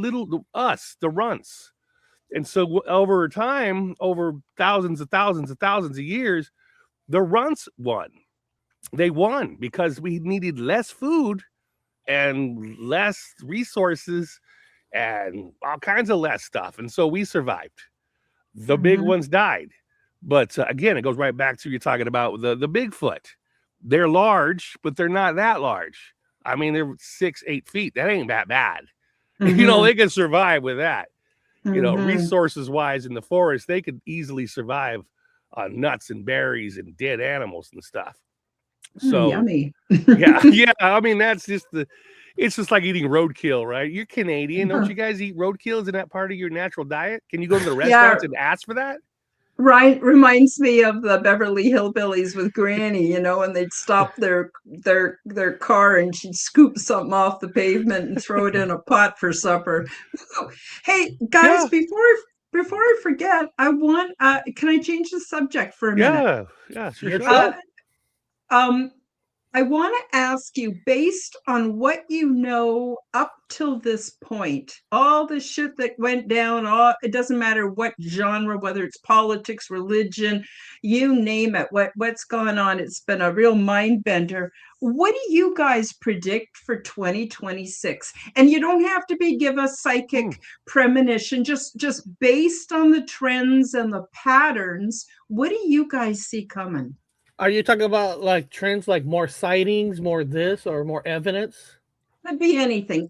runts. And so over time, over thousands of years, the runts won. They won because we needed less food and less resources and all kinds of less stuff. And so we survived. The big ones died. But again, it goes right back to you're talking about the Bigfoot. They're large, but they're not that large. I mean, they're 6-8 feet. That ain't that bad. They can survive with that. Resources wise in the forest, they could easily survive on nuts and berries and dead animals and stuff. So yummy. yeah. I mean, it's just like eating roadkill, right? You're Canadian. Don't you guys eat roadkill? Isn't that part of your natural diet? Can you go to the restaurants and ask for that? Right, reminds me of the Beverly Hillbillies with Granny, and they'd stop their car and she'd scoop something off the pavement and throw it in a pot for supper. Hey guys, before I forget, I want can I change the subject for a minute? Yeah, sure. I want to ask you, based on what you know up till this point, all the shit that went down, it doesn't matter what genre, whether it's politics, religion, you name it, what's going on. It's been a real mind bender. What do you guys predict for 2026? And you don't have to give us psychic premonition, just based on the trends and the patterns. What do you guys see coming? Are you talking about like trends, like more sightings, more this, or more evidence? Could be anything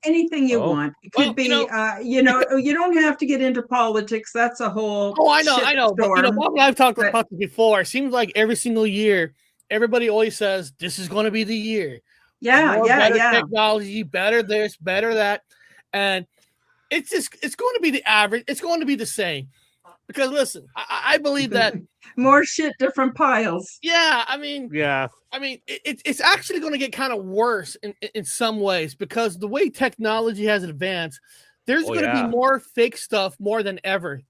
you want. It could be, you don't have to get into politics. That's a whole. Oh, I know. But Bob and I've talked about this before. It seems like every single year, everybody always says this is going to be the year. Better technology, better this, better that, and it's going to be the average. It's going to be the same. Because listen, I believe that more shit, different piles. Yeah, I mean, it's actually going to get kind of worse in some ways, because the way technology has advanced, there's going to be more fake stuff more than ever.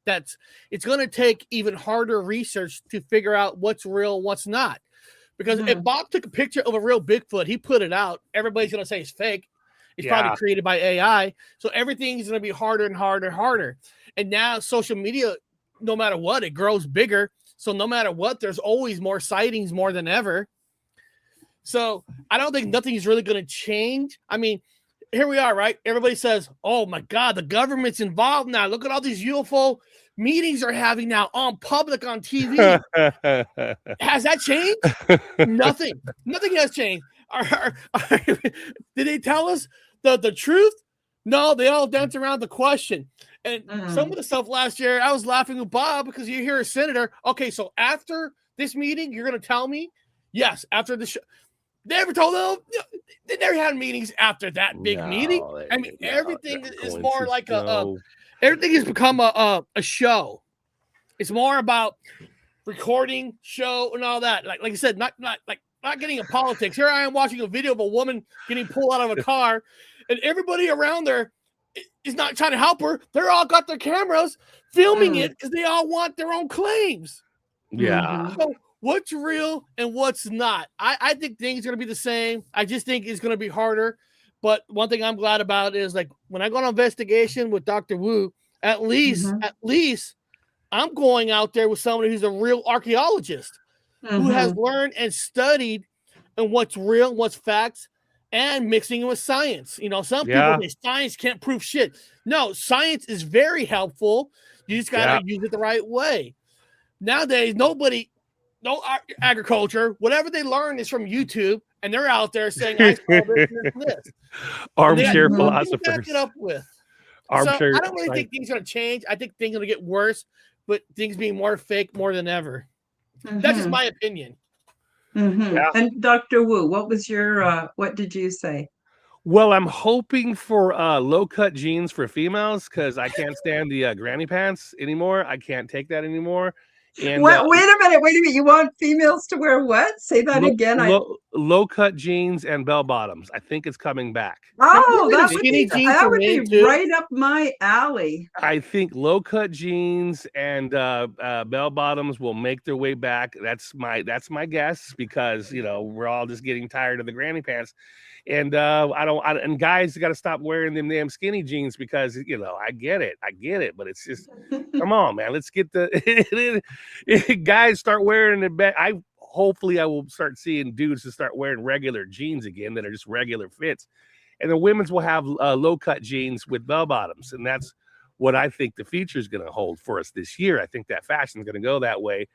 It's going to take even harder research to figure out what's real, what's not. Because if Bob took a picture of a real Bigfoot, he put it out, everybody's going to say it's fake. It's probably created by AI. So everything's going to be harder and harder and harder. And now social media, no matter what, it grows bigger. So no matter what, there's always more sightings more than ever. So I don't think nothing is really going to change. I mean, here we are, right? Everybody says, oh my God, the government's involved now. Look at all these UFO meetings are having now on public, on TV. Has that changed? Nothing. Nothing has changed. Did they tell us the truth? No, they all dance around the question. And some of the stuff last year, I was laughing with Bob because you hear a senator. Okay, so after this meeting, you're going to tell me? Yes, after the show. They never told them. They never had meetings after that big meeting. I mean, everything is more like everything has become a show. It's more about recording, show, and all that. Like I said, not getting in politics. Here I am watching a video of a woman getting pulled out of a car, and everybody around there is not trying to help her. They're all got their cameras filming it because they all want their own claims. Yeah. So what's real and what's not? I think things are going to be the same. I just think it's going to be harder. But one thing I'm glad about is, like, when I go on investigation with Dr. Wu, at least I'm going out there with somebody who's a real archaeologist who has learned and studied and what's real and what's facts, and mixing it with science. You know, some people say science can't prove shit. No, science is very helpful. You just got to use it the right way. Nowadays, no agriculture, whatever they learn is from YouTube, and they're out there saying, I saw this and this. Armchair philosophers. Back it up with. Armchair. So I don't really think things are going to change. I think things are going to get worse, but things being more fake more than ever. That's just my opinion. Yeah. And Dr. Wu, what was your, what did you say? Well, I'm hoping for low-cut jeans for females because I can't stand the granny pants anymore. I can't take that anymore. And wait a minute. You want females to wear what? Say that again. Low-cut jeans and bell bottoms. I think it's coming back. Oh, that would be right up my alley. I think low-cut jeans and bell bottoms will make their way back. That's my guess, because we're all just getting tired of the granny pants. And and guys got to stop wearing them damn skinny jeans, because I get it, but it's just come on, man, let's get the guys start wearing it. Hopefully I will start seeing dudes to start wearing regular jeans again that are just regular fits, and the women's will have low cut jeans with bell bottoms, and that's what I think the future is going to hold for us this year. I think that fashion is going to go that way.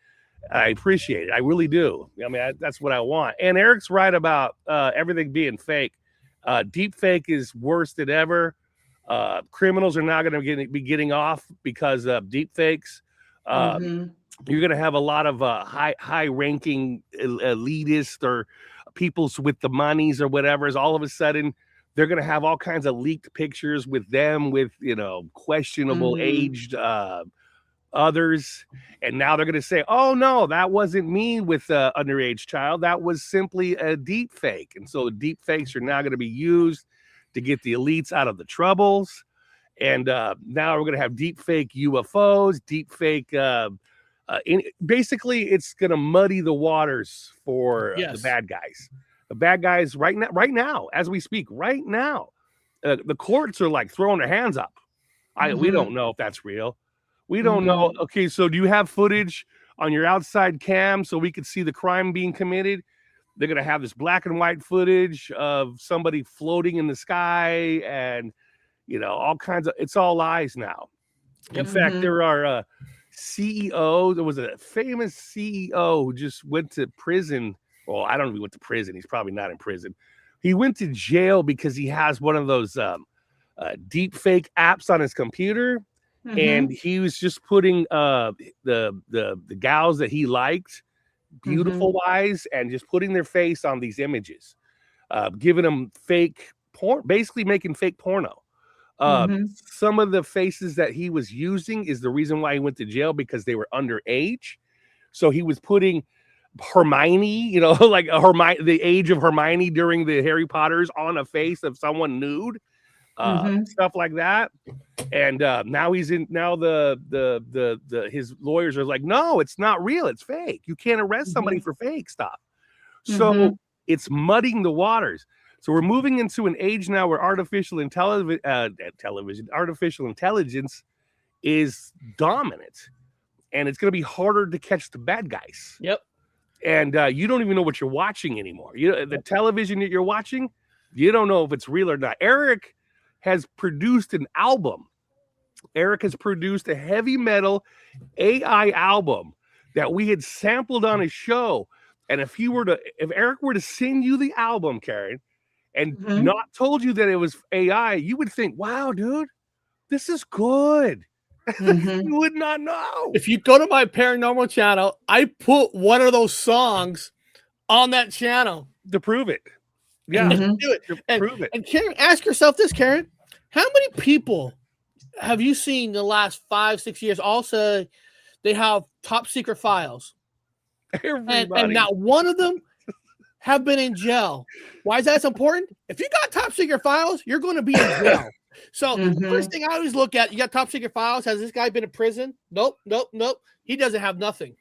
I appreciate it. I really do. I mean, that's what I want. And Eric's right about everything being fake. Deep fake is worse than ever. Criminals are now going to be getting off because of deep fakes. You're going to have a lot of high-ranking elitists or people with the monies or whatever. Is all of a sudden they're going to have all kinds of leaked pictures with them with questionable aged others, and now they're going to say, oh no, that wasn't me with an underage child, that was simply a deep fake. And so the deep fakes are now going to be used to get the elites out of the troubles. And now we're going to have deep fake UFOs, deep fake basically it's going to muddy the waters for the bad guys right now as we speak right now. The courts are like throwing their hands up. We don't know if that's real. We don't know. Okay, so do you have footage on your outside cam so we could see the crime being committed? They're going to have this black and white footage of somebody floating in the sky and, all kinds of, it's all lies now. In fact, there are CEOs. There was a famous CEO who just went to prison. Well, I don't know if he went to prison. He's probably not in prison. He went to jail because he has one of those deep fake apps on his computer. And he was just putting the gals that he liked, beautiful wise, and just putting their face on these images, giving them fake porn, basically making fake porno. Some of the faces that he was using is the reason why he went to jail, because they were underage. So he was putting Hermione, like the age of Hermione during the Harry Potters on a face of someone nude. Stuff like that. And now he's in. Now his lawyers are like, no, it's not real. It's fake. You can't arrest somebody for fake stuff. So it's muddying the waters. So we're moving into an age now where artificial intelligence is dominant, and it's going to be harder to catch the bad guys. Yep. And you don't even know what you're watching anymore. The television that you're watching, you don't know if it's real or not. Eric has produced an album. Eric has produced a heavy metal AI album that we had sampled on his show. And if Eric were to send you the album, Karen, and not told you that it was AI, you would think, wow, dude, this is good. You would not know. If you go to my paranormal channel, I put one of those songs on that channel to prove it. Yeah, do it. Prove it. And Karen, ask yourself this, Karen. How many people have you seen the last 5-6 years? Also, they have top secret files, and not one of them have been in jail. Why is that so important? If you got top secret files, you're going to be in jail. So the first thing I always look at, you got top secret files. Has this guy been in prison? Nope. He doesn't have nothing.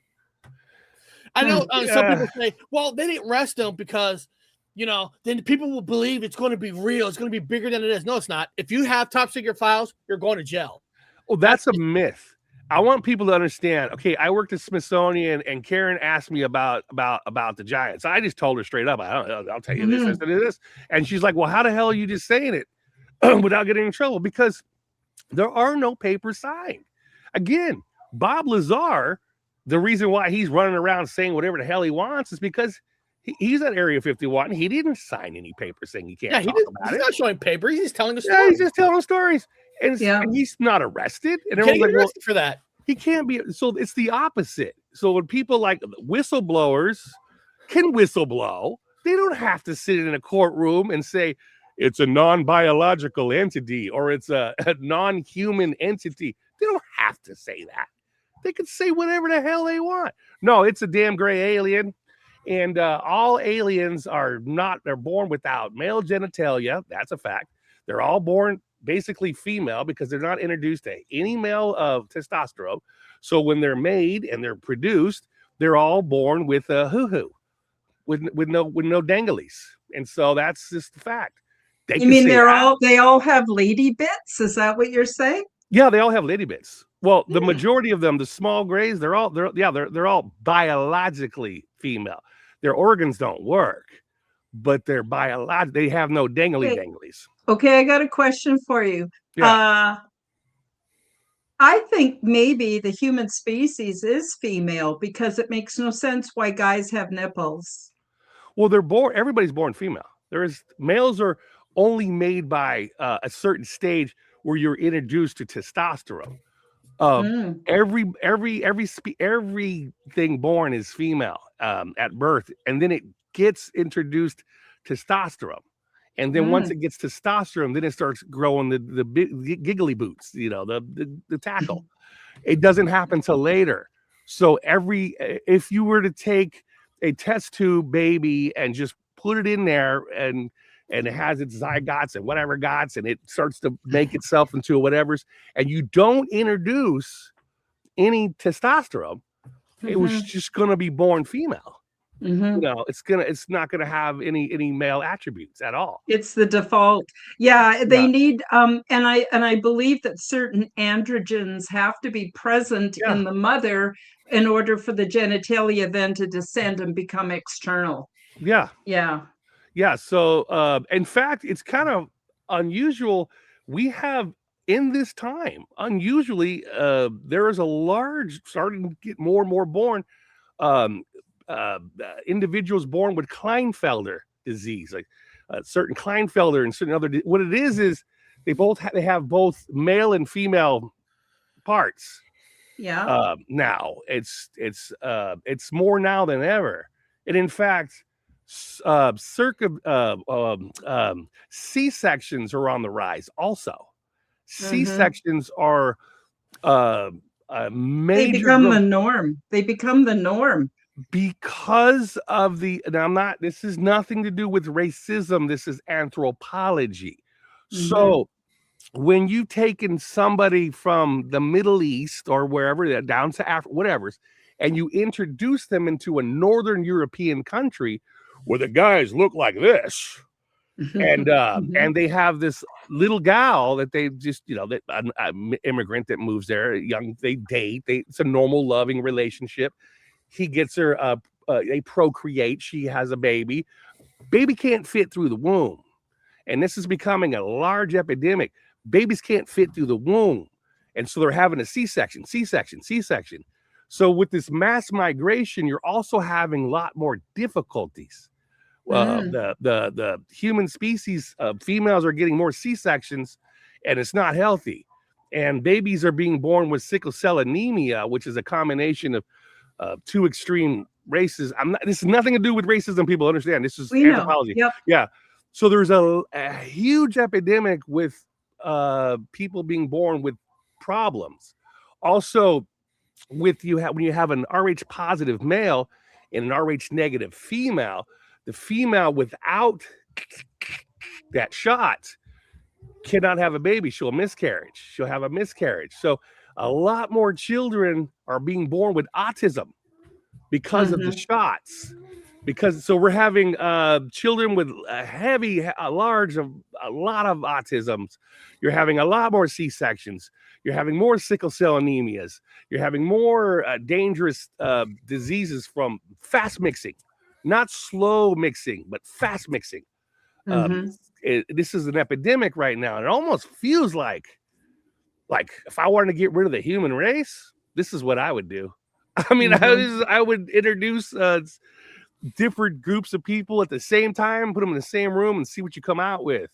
I know some people say, well, they didn't arrest him because, then people will believe it's going to be real. It's going to be bigger than it is. No, it's not. If you have top secret files, you're going to jail. Well, that's a myth. I want people to understand. Okay, I worked at Smithsonian, and Karen asked me about the Giants. I just told her straight up, I'll tell you this, and she's like, well, how the hell are you just saying it without getting in trouble? Because there are no papers signed. Again, Bob Lazar, the reason why he's running around saying whatever the hell he wants is because he's at Area 51. He didn't sign any paper saying he can't talk about it. He's not showing papers. He's telling the story. Yeah, he's just telling stories. And he's not arrested. And everyone's like, arrested for that. He can't be. So it's the opposite. So when people like whistleblowers can whistleblow, they don't have to sit in a courtroom and say it's a non-biological entity or it's a non-human entity. They don't have to say that. They can say whatever the hell they want. No, it's a damn gray alien. And all aliens are not, they're born without male genitalia. That's a fact. They're all born basically female because they're not introduced to any male of testosterone. So when they're made and they're produced, they're all born with a hoo-hoo, with no danglies. And so that's just the fact. You mean they all have lady bits? Is that what you're saying? Yeah, they all have lady bits. Well, the majority of them, the small grays, they're all biologically female. Their organs don't work, but they're biological. They have no danglies. Okay, I got a question for you. Yeah. I think maybe the human species is female because it makes no sense why guys have nipples. Well, everybody's born female. Males are only made by a certain stage where you're introduced to testosterone. Everything born is female at birth, and then it gets introduced testosterone, and then once it gets testosterone, then it starts growing the big giggly boots, the tackle. It doesn't happen till later. So if you were to take a test tube baby and just put it in there and it has its zygotes and whatever gots, and it starts to make itself into whatever's, and you don't introduce any testosterone, it was just going to be born female. It's not going to have any male attributes at all. It's the default. Yeah, they need and I believe that certain androgens have to be present in the mother in order for the genitalia then to descend and become external. Yeah, so in fact, it's kind of unusual. We have in this time, unusually, there is a large, starting to get more and more born, individuals born with Klinefelter disease, like certain Klinefelter and certain other. What it is they have both male and female parts. Yeah. Now it's more now than ever, and in fact, C-sections are on the rise also. C-sections are major. They become the norm because of this is nothing to do with racism. This is anthropology. So when you've taken somebody from the Middle East or wherever, down to Africa, whatever, and you introduce them into a Northern European country where the guys look like this, and they have this little gal that they just, an immigrant that moves there, young, they date, it's a normal, loving relationship. He gets her, they procreate, she has a baby. Baby can't fit through the womb. And this is becoming a large epidemic. Babies can't fit through the womb. And so they're having a C-section. So with this mass migration, you're also having a lot more difficulties. The human species, females are getting more C-sections, and it's not healthy. And babies are being born with sickle cell anemia, which is a combination of two extreme races. This has nothing to do with racism. People understand. This is anthropology. Yep. Yeah. So there's a huge epidemic with people being born with problems. Also, when you have an Rh positive male and an Rh negative female, the female without that shot cannot have a baby. She'll miscarriage. She'll have a miscarriage. So a lot more children are being born with autism because of the shots. So we're having children with a lot of autisms. You're having a lot more C-sections. You're having more sickle cell anemias. You're having more dangerous diseases from fast mixing, not slow mixing, but fast mixing. This is an epidemic right now. And it almost feels like if I wanted to get rid of the human race, this is what I would do. I mean, I would introduce different groups of people at the same time, put them in the same room and see what you come out with.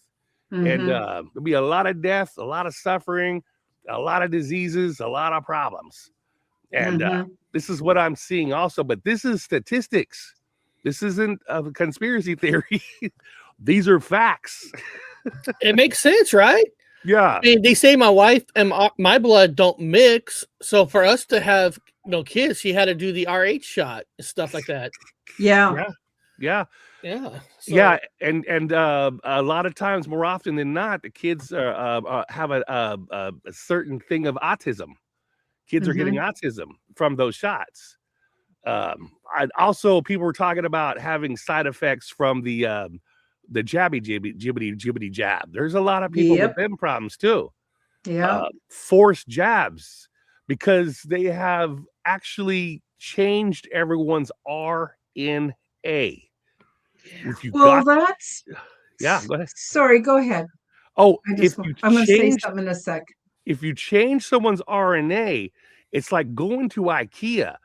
And there'll be a lot of death, a lot of suffering, a lot of diseases, a lot of problems. And this is what I'm seeing also, but this is statistics. This isn't a conspiracy theory. These are facts. It makes sense, right? Yeah. I mean, they say my wife and my blood don't mix. So for us to have kids, she had to do the Rh shot and stuff like that. Yeah. So, and a lot of times, more often than not, the kids have a certain thing of autism. Kids are getting autism from those shots. Also, people were talking about having side effects from the jibbity jab. There's a lot of people with them problems too. Forced jabs, because they have actually changed everyone's RNA. Well, that's go ahead. Sorry, go ahead. Oh, I'm going to say something in a sec. If you change someone's RNA, it's like going to IKEA.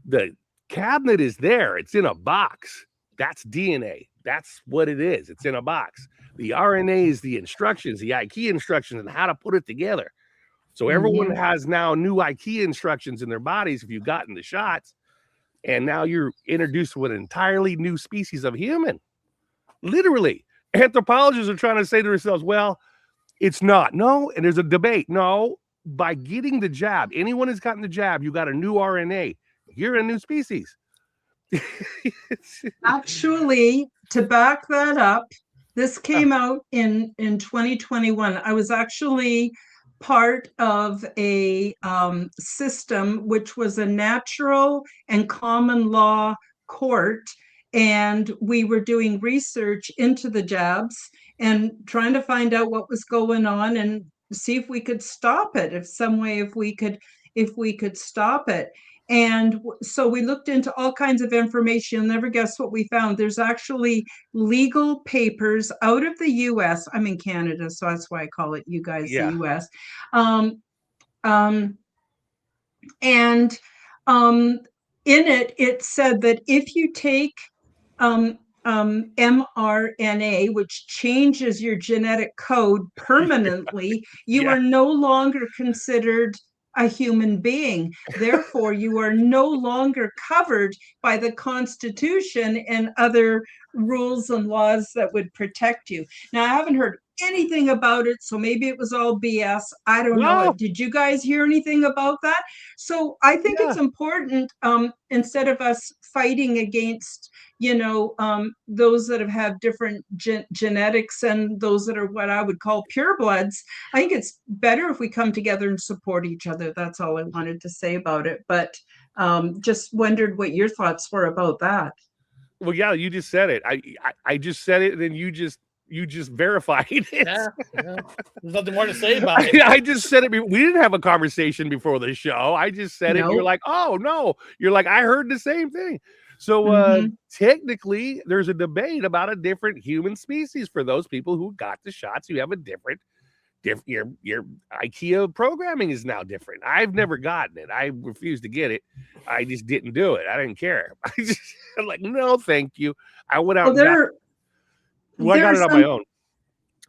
The cabinet is there. It's in a box. That's DNA. That's what it is. It's in a box. The RNA is the instructions, the IKEA instructions, and how to put it together. So everyone has now new IKEA instructions in their bodies if you've gotten the shots. And now you're introduced to an entirely new species of human. Literally. Anthropologists are trying to say to themselves, well, it's not. No, and there's a debate. No, by getting the jab, anyone who's gotten the jab, you got a new RNA. You're a new species. Actually, to back that up, this came out in 2021. I was actually part of a system which was a natural and common law court, and we were doing research into the jabs and trying to find out what was going on and see if we could stop it, if we could stop it. And so we looked into all kinds of information. You'll never guess what we found. There's actually legal papers out of the US. I'm in Canada, so that's why I call it you guys the US. And in it said that if you take mRNA, which changes your genetic code permanently, you are no longer considered a human being. Therefore, you are no longer covered by the Constitution and other rules and laws that would protect you. Now, I haven't heard anything about it, so maybe it was all BS. I don't know. Did you guys hear anything about that? So I think it's important, instead of us fighting against those that have different genetics and those that are what I would call purebloods, I think it's better if we come together and support each other. That's all I wanted to say about it. But just wondered what your thoughts were about that. Well, yeah, you just said it. I just said it, and then you just verified it. Yeah. There's nothing more to say about it. I just said it. We didn't have a conversation before the show. I just said it. And you're like, oh no. You're like, I heard the same thing. So technically, there's a debate about a different human species for those people who got the shots. You have a different your IKEA programming is now different. I've never gotten it. I refused to get it. I just didn't do it. I didn't care. I'm like, no, thank you. I went out. I got it on my own.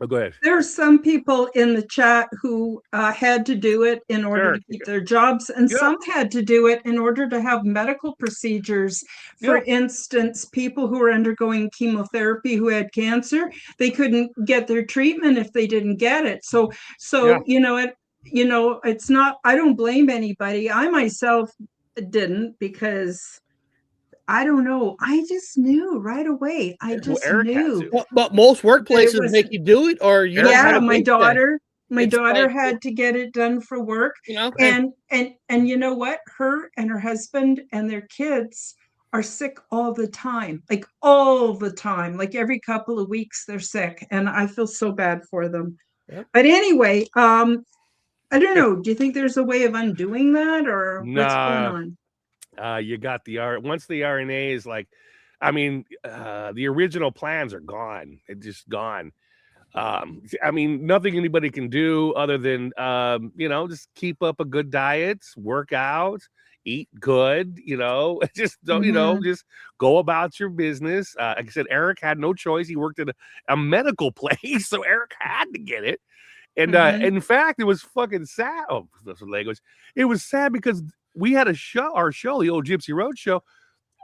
Oh, go ahead. There are some people in the chat who had to do it in order to keep their jobs, and some had to do it in order to have medical procedures. For instance, people who were undergoing chemotherapy who had cancer, they couldn't get their treatment if they didn't get it. So you know, it's not, I don't blame anybody. I myself didn't, because I don't know. I just knew right away. I Well, just Eric had knew to. But most that it workplaces was, make you do it, or you don't yeah, have a my break day. my It's daughter like, had to get it done for work. you know, And you know what? Her and her husband and their kids are sick all the time. Like all the time. Like every couple of weeks they're sick. And I feel so bad for them. Yep. But anyway, I don't know. Do you think there's a way of undoing that, or what's going Nah, on? you got the once the RNA is like, I mean, the original plans are gone. It's just gone. I mean, nothing anybody can do other than, you know, just keep up a good diet, work out, eat good, you know, just don't, you know, Mhm. just go about your business. Like I said, Eric had no choice. He worked at a medical place, so Eric had to get it. And Mhm. in fact, it was fucking sad. Oh, that's language. It was sad because we had our show, the old Gypsy Road show.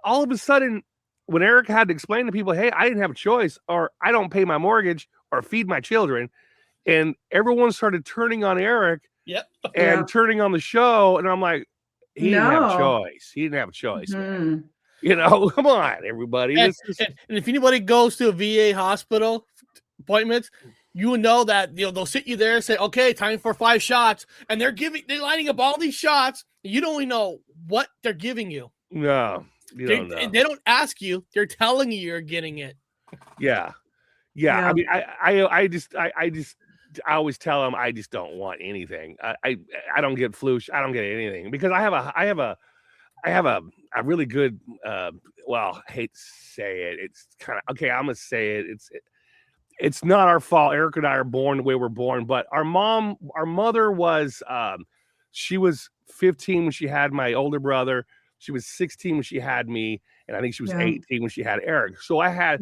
All of a sudden, when Eric had to explain to people, hey, I didn't have a choice, or I don't pay my mortgage or feed my children, and everyone started turning on Eric yep. Yeah. and turning on the show, and I'm like, he didn't have a No. choice. He didn't have a choice, man. Mhm. You know, come on, everybody. And, This is and if anybody goes to a VA hospital appointments, you will know that they'll sit you there and say, okay, time for 5 shots, and they're lining up all these shots. And you don't even know what they're giving you. no, you don't know. They don't ask you; they're telling you you're getting it. Yeah. Yeah. I mean, I always tell them I just don't want anything. I don't get flu. I don't get anything because I have a really good. Well, I hate to say it. It's kind of okay. I'm gonna say it. It's not our fault. Eric and I are born the way we're born, but our mother was, she was 15 when she had my older brother. She was 16 when she had me, and I think she was Yeah. 18 when she had Eric. So Yeah.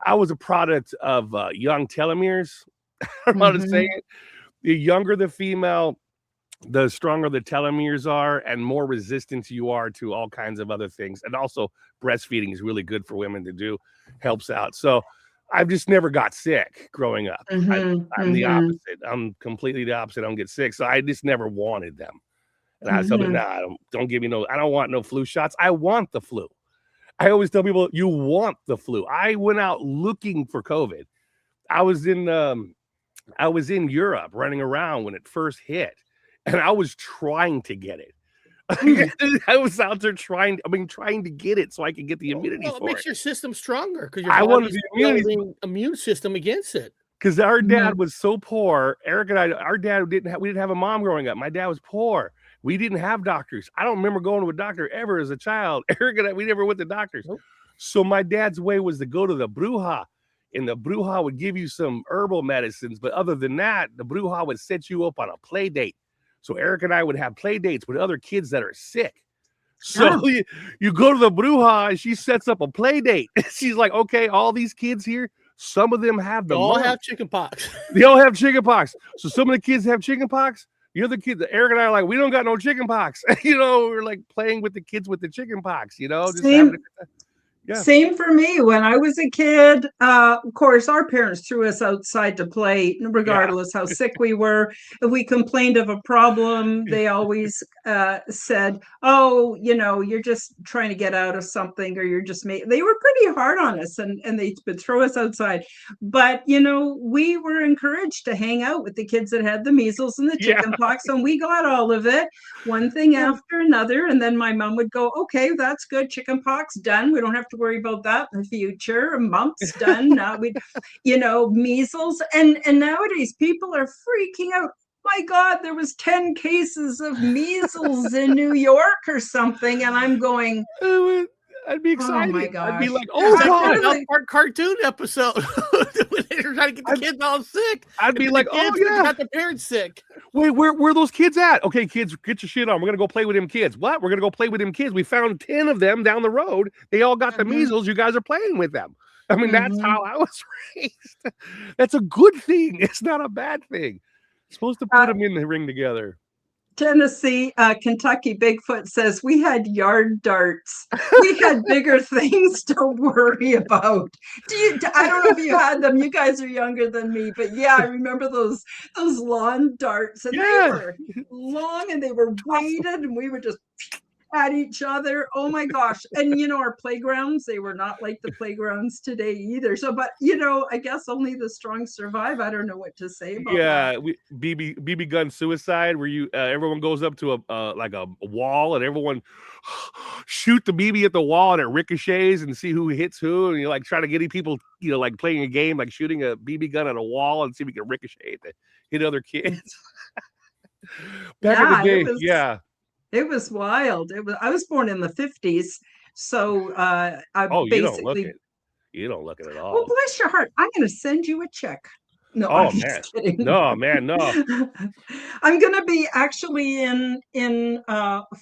I was a product of young telomeres. I don't know how to say Mhm. it. The younger the female, the stronger the telomeres are, and more resistant you are to all kinds of other things. And also, breastfeeding is really good for women to do, helps out. So I've just never got sick growing up. Mhm. I'm the Mhm. opposite. I'm completely the opposite. I don't get sick. So I just never wanted them. And I tell them, Mhm. nah, don't give me I don't want no flu shots. I want the flu. I always tell people, you want the flu. I went out looking for COVID. I was in Europe running around when it first hit, and I was trying to get it. I was out there trying to get it so I could get the immunity Well, it for makes it. your system stronger because your I wanted body's the immunity building immune system against it. because our dad Mhm. was so poor. Eric and I, our dad we didn't have a mom growing up. My dad was poor. We didn't have doctors. I don't remember going to a doctor ever as a child. Eric and I, we never went to doctors. Nope. So my dad's way was to go to the bruja, and the bruja would give you some herbal medicines. But other than that, the bruja would set you up on a play date. So Eric and I would have play dates with other kids that are sick. So Yeah. you go to the bruja and she sets up a play date. She's like, okay, all these kids here, some of them have They the all mumps. have chicken pox. They all have chicken pox. So some of the kids have chicken pox. The other kids, Eric and I are like, we don't got no chicken pox. You know, we're like playing with the kids with the chicken pox, you know, just having Same. a yeah. Same for me. When I was a kid, of course, our parents threw us outside to play, Yeah. regardless how sick we were. If we complained of a problem, they always said, "Oh, you know, you're just trying to get out of something, or you're just making." They were pretty hard on us, and they would throw us outside. But you know, we were encouraged to hang out with the kids that had the measles and the Yeah. chicken pox, and we got all of it, one thing after another. And then my mom would go, okay, that's good. Chicken pox done. We don't have to worry about that in the future. Mumps done. Now we, you know, measles. And nowadays people are freaking out. My God, there was 10 cases of measles in New York or something. And I'm going, I'd be oh my excited. I'd be gosh. like, It's oh like God. the South Park cartoon episode when they were trying to get the kids all sick. I'd be like, oh yeah. Got the parents sick. Wait, where are those kids at? Okay, kids, get your shit on. We're gonna go play with them kids. What? We're gonna go play with them kids. We found 10 of them down the road. They all got the measles. You guys are playing with them. I mean, that's how I was raised. That's a good thing. It's not a bad thing. It's supposed to put them in the ring together. Tennessee, Kentucky Bigfoot says we had yard darts. We had bigger things to worry about. I don't know if you had them. You guys are younger than me, but yeah, I remember those lawn darts, and they were long and they were weighted, and we were just at each other. Oh my gosh. And our playgrounds, they were not like the playgrounds today either. So, but I guess only the strong survive. I don't know what to say about that. BB gun suicide, where you everyone goes up to a like a wall and everyone shoot the BB at the wall and it ricochets and see who hits who, and you like try to get people like playing a game, like shooting a BB gun at a wall and see if we can ricochet to hit other kids. Back in the day, it was wild. I was born in the 50s, so I basically. You don't look it at all. Well, bless your heart. I'm going to send you a check. No, I'm just kidding. No, man, no. I'm going to be actually in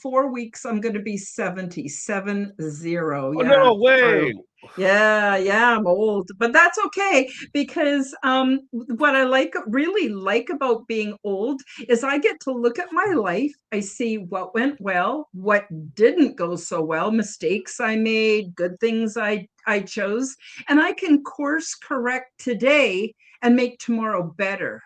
4 weeks. I'm going to be 70. Oh, no way. Yeah, I'm old, but that's okay, because what I really like about being old is I get to look at my life. I see what went well, what didn't go so well, mistakes I made, good things I chose, and I can course correct today and make tomorrow better.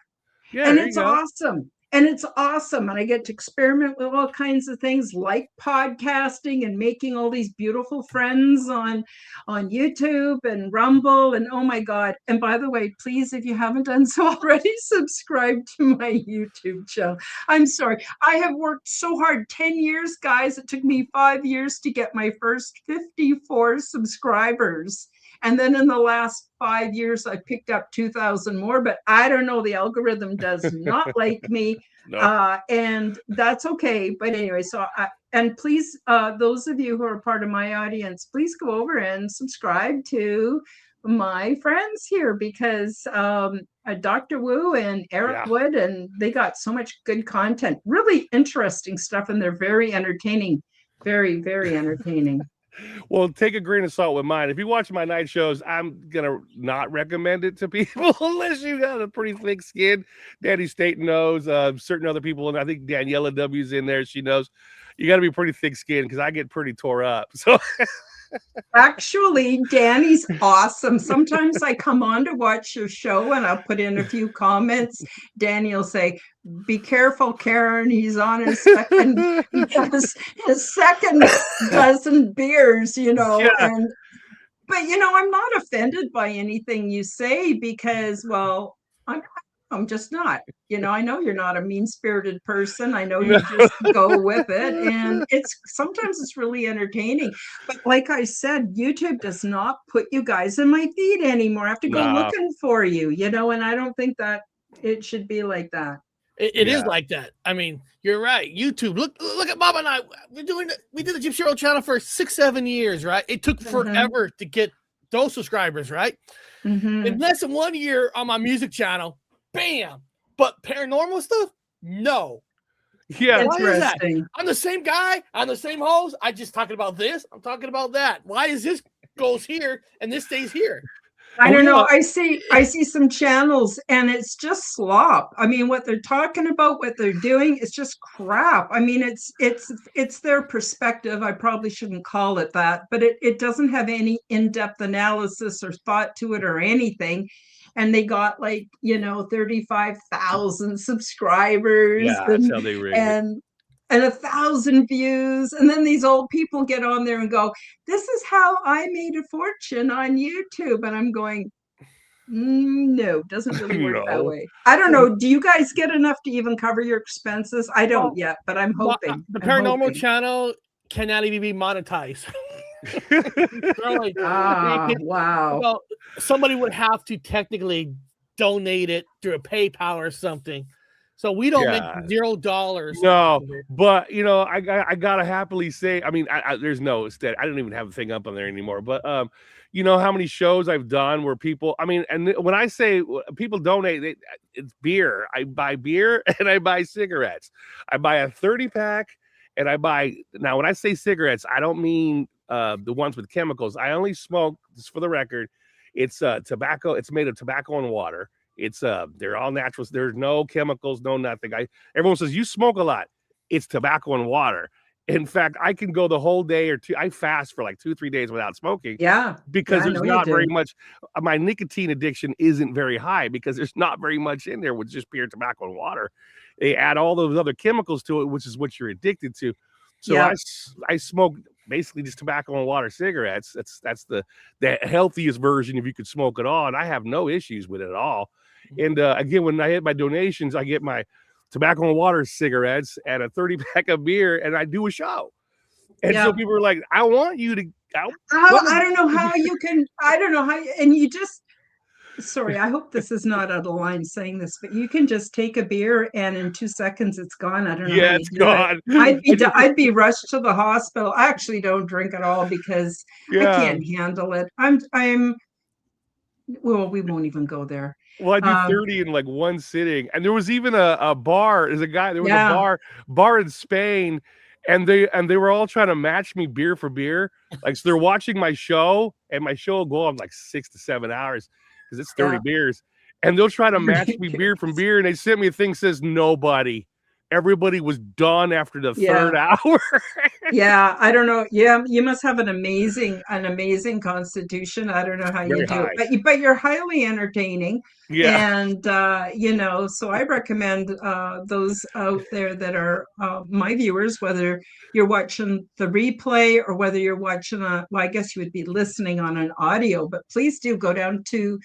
Yeah, and it's awesome. And it's awesome. And I get to experiment with all kinds of things like podcasting and making all these beautiful friends on YouTube and Rumble. And oh my God. And by the way, please, if you haven't done so already, subscribe to my YouTube channel. I'm sorry. I have worked so hard. 10 years, guys. It took me 5 years to get my first 54 subscribers. And then in the last 5 years, I picked up 2,000 more, but I don't know. The algorithm does not like me. No. And that's okay. But anyway, and please, those of you who are part of my audience, please go over and subscribe to my friends here, because Dr. Wu and Eric Wood, and they got so much good content, really interesting stuff, and they're very entertaining, very, very entertaining. Well, take a grain of salt with mine. If you watch my night shows, I'm gonna not recommend it to people unless you got a pretty thick skin. Danny Staten knows, certain other people, and I think Daniela W's in there. She knows you got to be pretty thick skinned, because I get pretty tore up. So actually, Danny's awesome. Sometimes I come on to watch your show and I'll put in a few comments. Danny will say, "Be careful, Karen. He's on his second dozen beers, Yeah. But I'm not offended by anything you say, because, well, I'm just not. I know you're not a mean-spirited person. I know you just go with it, and sometimes it's really entertaining. But like I said, YouTube does not put you guys in my feed anymore. I have to go looking for you, and I don't think that it should be like that. It is like that. I mean, you're right. YouTube. Look at Bob and I. We did the Jim Sherrill channel for 6-7 years, right? It took forever to get those subscribers, right? Mm-hmm. In less than 1 year on my music channel, bam. But paranormal stuff, no. Yeah, why is that? I'm the same guy. I'm the same host. I just talking about this. I'm talking about that. Why is this goes here and this stays here? I don't know. I see some channels and it's just slop. I mean, what they're talking about, what they're doing, it's just crap. I mean, it's their perspective. I probably shouldn't call it that, but it doesn't have any in-depth analysis or thought to it or anything. And they got 35,000 subscribers. Yeah, that's how they rate and 1,000 views, and then these old people get on there and go, "This is how I made a fortune on YouTube," and I'm going, no, doesn't really work that way. I don't know. Do you guys get enough to even cover your expenses? I don't yet, but I'm hoping. The paranormal channel cannot even be monetized. Wow. Well, somebody would have to technically donate it through a PayPal or something. So we don't make $0. No, but I gotta happily say, I mean, there's no stat. I don't even have a thing up on there anymore. But you know how many shows I've done where people, I mean, and when I say people donate, it's beer. I buy beer and I buy cigarettes. I buy a 30-pack and I buy. Now, when I say cigarettes, I don't mean the ones with chemicals. I only smoke, just for the record, it's tobacco. It's made of tobacco and water. It's they're all natural. There's no chemicals, no nothing. Everyone says you smoke a lot. it's tobacco and water. In fact, I can go the whole day or two. I fast for like 2-3 days without smoking Yeah. because I there's know you not very do. much. My nicotine addiction isn't very high because there's not very much in there with just pure tobacco and water. They add all those other chemicals to it, which is what you're addicted to. So Yeah. I smoke basically just tobacco and water cigarettes. That's the healthiest version if you could smoke it all, and I have no issues with it at all. And again, when I hit my donations, I get my tobacco and water cigarettes and a 30-pack of beer, and I do a show. And so Yeah. people are like, I want you to. I don't know how you can, I don't know how, and you just, sorry, I hope this is not out of line saying this, but you can just take a beer and in 2 seconds it's gone. I don't know how Yeah, you it's do it. gone. I'd be rushed to the hospital. I actually don't drink at all because I Yeah. can't handle it. Well, we won't even go there. Well, I do Um, 30 in like one sitting. And there was even a bar. There was a yeah. bar in Spain, and they were all trying to match me beer for beer. Like, so they're watching my show, and my show will go on like 6 to 7 hours because it's 30 Yeah. beers. And they'll try to match me beer from beer, and they sent me a thing that says nobody. Everybody was done after the third hour. Yeah, I don't know. Yeah, you must have an amazing constitution. I don't know how you Very do it, high. but you're highly entertaining. Yeah. And so I recommend those out there that are my viewers, whether you're watching the replay or whether you're watching well, I guess you would be listening on an audio, but please do go down to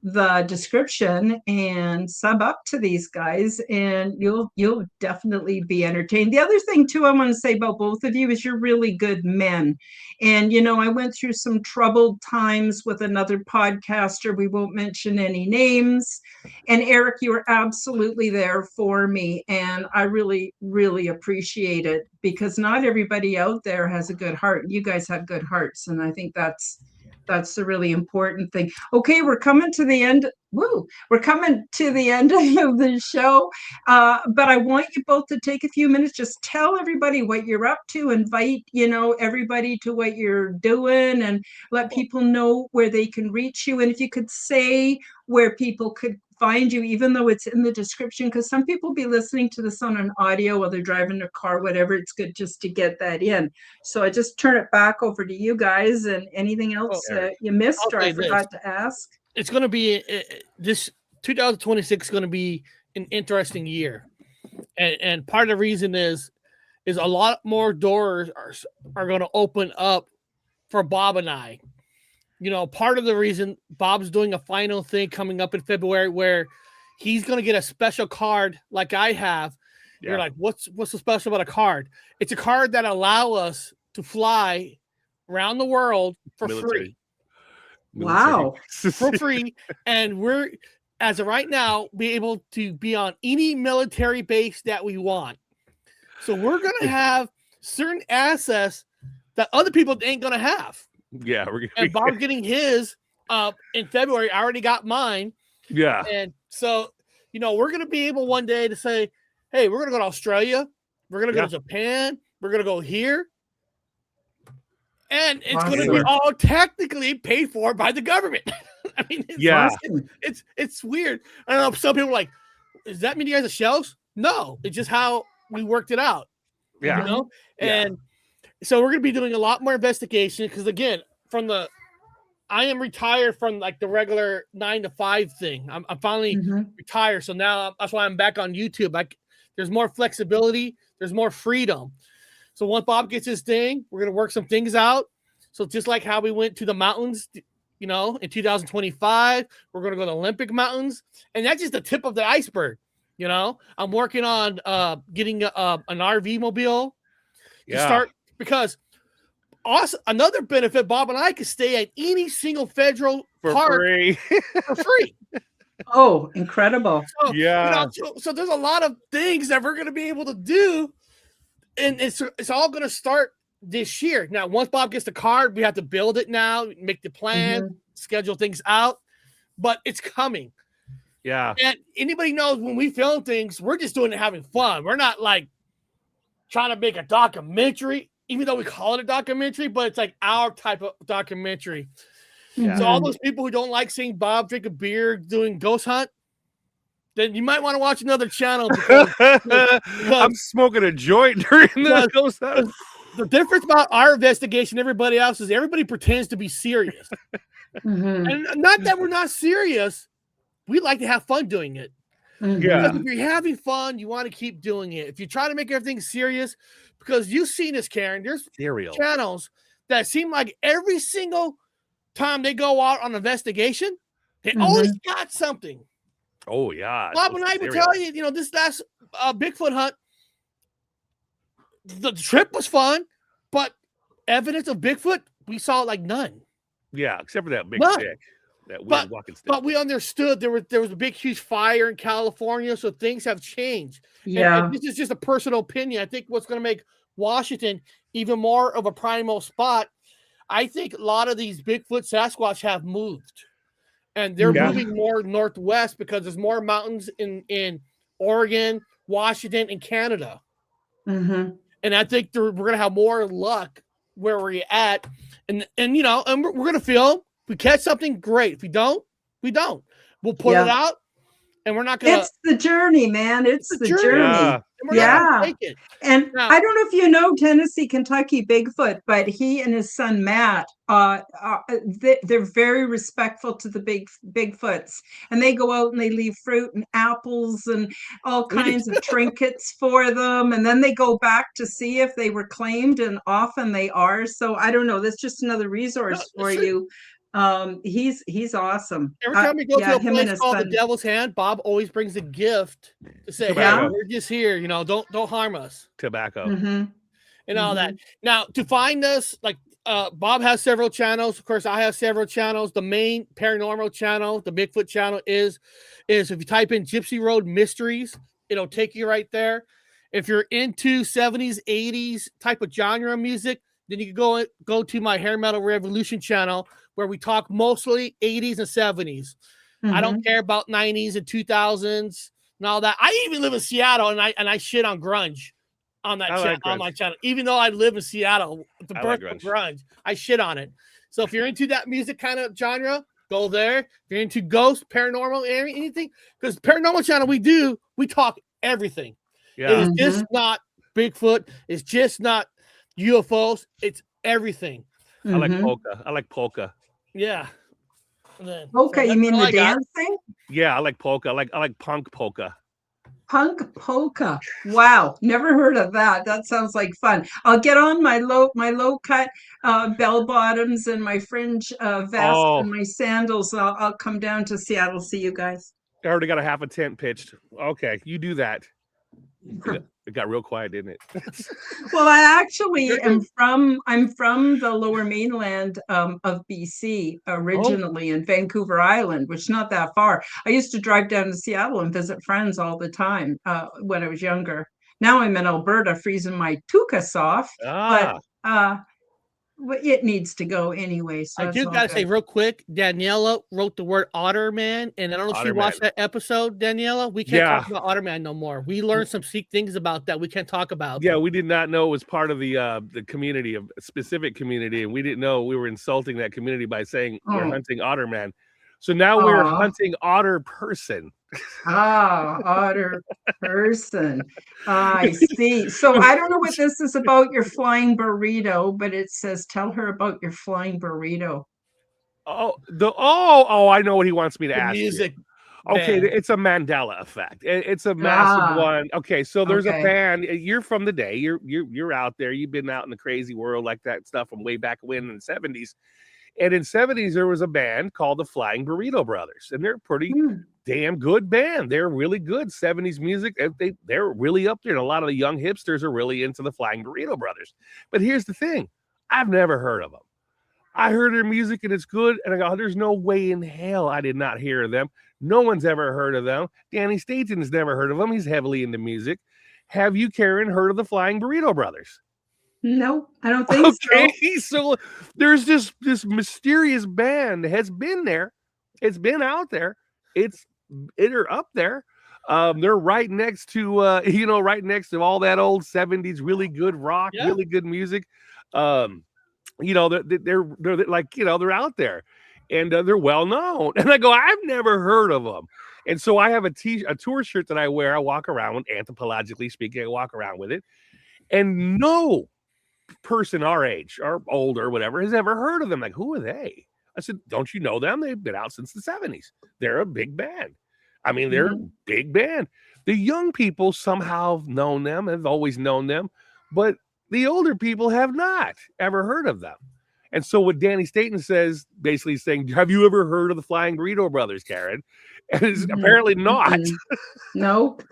the description and sub up to these guys, and you'll definitely be entertained. The other thing too I want to say about both of you is you're really good men. And I went through some troubled times with another podcaster. We won't mention any names. And Eric, you were absolutely there for me, and I really, really appreciate it because not everybody out there has a good heart. You guys have good hearts, and I think that's the really important thing. Okay, we're coming to the end. Woo! We're coming to the end of the show. But I want you both to take a few minutes, just tell everybody what you're up to, invite, everybody to what you're doing, and let people know where they can reach you. And if you could say where people could find you, even though it's in the description, because some people be listening to this on an audio while they're driving their car, whatever. It's good just to get that in. So I just turn it back over to you guys, and anything else you missed or I forgot to ask. It's going to be this 2026 is going to be an interesting year, and part of the reason is a lot more doors are going to open up for Bob and I. Part of the reason Bob's doing a final thing coming up in February where he's going to get a special card like I have. Yeah. You're like, what's so special about a card? It's a card that allow us to fly around the world for free. Wow. For free. And we're, as of right now, be able to be on any military base that we want. So we're going to have certain access that other people ain't going to have. Yeah. And Bob's getting his in February. I already got mine. Yeah. And so, we're going to be able one day to say, hey, we're going to go to Australia. We're going to go to Japan. We're going to go here. And it's going to be all technically paid for by the government. I mean, it's weird. I don't know. Some people are like, does that mean you guys are shells? No, it's just how we worked it out. Yeah. And so we're going to be doing a lot more investigation because, again, I am retired from like the regular 9 to 5 thing. I'm finally retired. So now that's why I'm back on YouTube. There's more flexibility. There's more freedom. So once Bob gets his thing, we're going to work some things out. So just like how we went to the mountains, in 2025, we're going to go to the Olympic Mountains. And that's just the tip of the iceberg. I'm working on getting an RV mobile to start, because also another benefit, Bob and I could stay at any single federal park for free. Oh, incredible. So, so there's a lot of things that we're going to be able to do. And it's all going to start this year. Now, once Bob gets the card, we have to build it now, make the plan, schedule things out. But it's coming. Yeah. And anybody knows when we film things, we're just doing it having fun. We're not like trying to make a documentary, even though we call it a documentary, but it's like our type of documentary. Yeah. So all those people who don't like seeing Bob drink a beer doing ghost hunt, then you might want to watch another channel. Because I'm smoking a joint during this. The difference about our investigation, everybody else, is everybody pretends to be serious. And not that we're not serious. We like to have fun doing it. Yeah. If you're having fun, you want to keep doing it. If you try to make everything serious, because you've seen this, Karen, there's channels that seem like every single time they go out on investigation, they always got something. Oh, yeah. Bob and I would tell you, this last Bigfoot hunt, the trip was fun, but evidence of Bigfoot, we saw like none. Yeah, except for that big stick. That weird walking stick. But we understood there was a big, huge fire in California, so things have changed. Yeah. And this is just a personal opinion. I think what's going to make Washington even more of a primal spot, I think a lot of these Bigfoot Sasquatch have moved. And they're moving more northwest because there's more mountains in Oregon, Washington, and Canada. And I think we're going to have more luck where we're at. And we're going to film. If we catch something, great. If we don't, we don't. We'll put it out, and we're not going to. It's the journey, man. It's the journey. Yeah. Take it. And I don't know if you know Tennessee, Kentucky Bigfoot, but he and his son Matt, they're very respectful to the Bigfoots, and they go out and they leave fruit and apples and all kinds of trinkets for them, and then they go back to see if they were claimed, and often they are. So I don't know. That's just another resource for you. He's awesome. Every time we go to a place called the Devil's Hand, Bob always brings a gift to say, "Hey, we're just here. Don't harm us." Tobacco and all that. Now, to find us, like Bob has several channels. Of course, I have several channels. The main paranormal channel, the Bigfoot channel, is if you type in Gypsy Road Mysteries, it'll take you right there. If you're into 70s, 80s type of genre music, then you can go to my Hair Metal Revolution channel, where we talk mostly 80s and 70s. I don't care about 90s and 2000s and all that. I even live in Seattle, and I shit on grunge on that on my channel. Even though I live in Seattle, the birth of grunge, I shit on it. So if you're into that music kind of genre, go there. If you're into ghost, paranormal, anything, because paranormal channel we talk everything. Yeah. It is just not Bigfoot. It's just not UFOs. It's everything. I like polka. Yeah. Okay, you mean the dancing? Yeah, I like polka. I like punk polka. Punk polka. Wow, never heard of that. That sounds like fun. I'll get on my low cut bell bottoms and my fringe vest and my sandals. I'll come down to Seattle, see you guys. I already got a half a tent pitched. Okay, you do that. It got real quiet, didn't it? Well, I actually I'm from the lower mainland of BC originally, in Vancouver Island, which is not that far. I used to drive down to Seattle and visit friends all the time when I was younger. Now I'm in Alberta, freezing my tukas off, but it needs to go anyway. So I do gotta say real quick, Daniela wrote the word Otter Man, and I don't know if you watched that episode, Daniela. We can't talk about Otter Man no more. We learned some things about that we can't talk about. Yeah, we did not know it was part of the community, of a specific community, and we didn't know we were insulting that community by saying we're hunting Otter Man. So now we're hunting Otter Person. Otter Person. I see. So I don't know what this is about, your flying burrito, but it says, tell her about your flying burrito. I know what he wants me to ask music. Okay, it's a Mandela effect. It's a massive one. Okay, so there's a band. You're from the day. You're out there. You've been out in the crazy world like that stuff from way back when in the 70s. And in 70s, there was a band called the Flying Burrito Brothers, and they're a pretty damn good band. They're really good 70s music. They're really up there, and a lot of the young hipsters are really into the Flying Burrito Brothers. But here's the thing. I've never heard of them. I heard their music, and it's good, and I go, there's no way in hell I did not hear of them. No one's ever heard of them. Danny Staten's never heard of them. He's heavily into music. Have you, Karen, heard of the Flying Burrito Brothers? No, I don't think so there's this mysterious band that has been there. It's been out there. They're up there. They're right next to right next to all that old 70s really good rock, really good music. They're like, they're out there, and they're well known. And I go, I've never heard of them. And so I have a tour shirt that I wear. I walk around, anthropologically speaking, I walk around with it. And no person our age or older, whatever, has ever heard of them. Like, who are they? I said, don't you know them? They've been out since the 70s. They're a big band. I mean, they're a big band. The young people somehow have known them, have always known them, but the older people have not ever heard of them. And so what Danny Staton says, basically saying, have you ever heard of the Flying Burrito Brothers, Karen? And it's apparently not. Nope.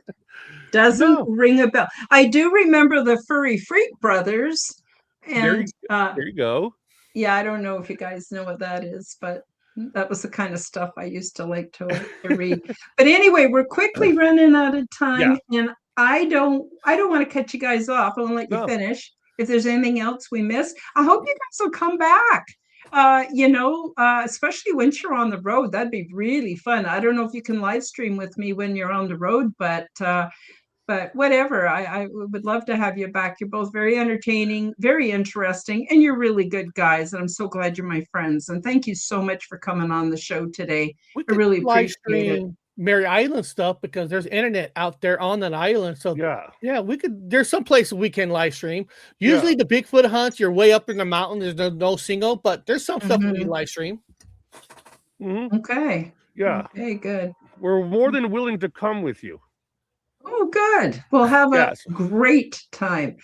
Doesn't ring a bell. I do remember the Furry Freak Brothers. And there you go. Yeah, I don't know if you guys know what that is, but that was the kind of stuff I used to like to read. But anyway, we're quickly running out of time, and I don't want to cut you guys off. I want to let you finish. If there's anything else we missed, I hope you guys will come back. Especially when you're on the road, that'd be really fun. I don't know if you can live stream with me when you're on the road, but whatever, I would love to have you back. You're both very entertaining, very interesting, and you're really good guys. And I'm so glad you're my friends. And thank you so much for coming on the show today. I really appreciate it. Mary Island stuff, because there's internet out there on that island. So we could, there's some places we can live stream. Usually the Bigfoot hunts, you're way up in the mountain, there's no signal, but there's some stuff we can live stream. Okay. Yeah. Okay, good. We're more than willing to come with you. Oh, good. We'll have a great time.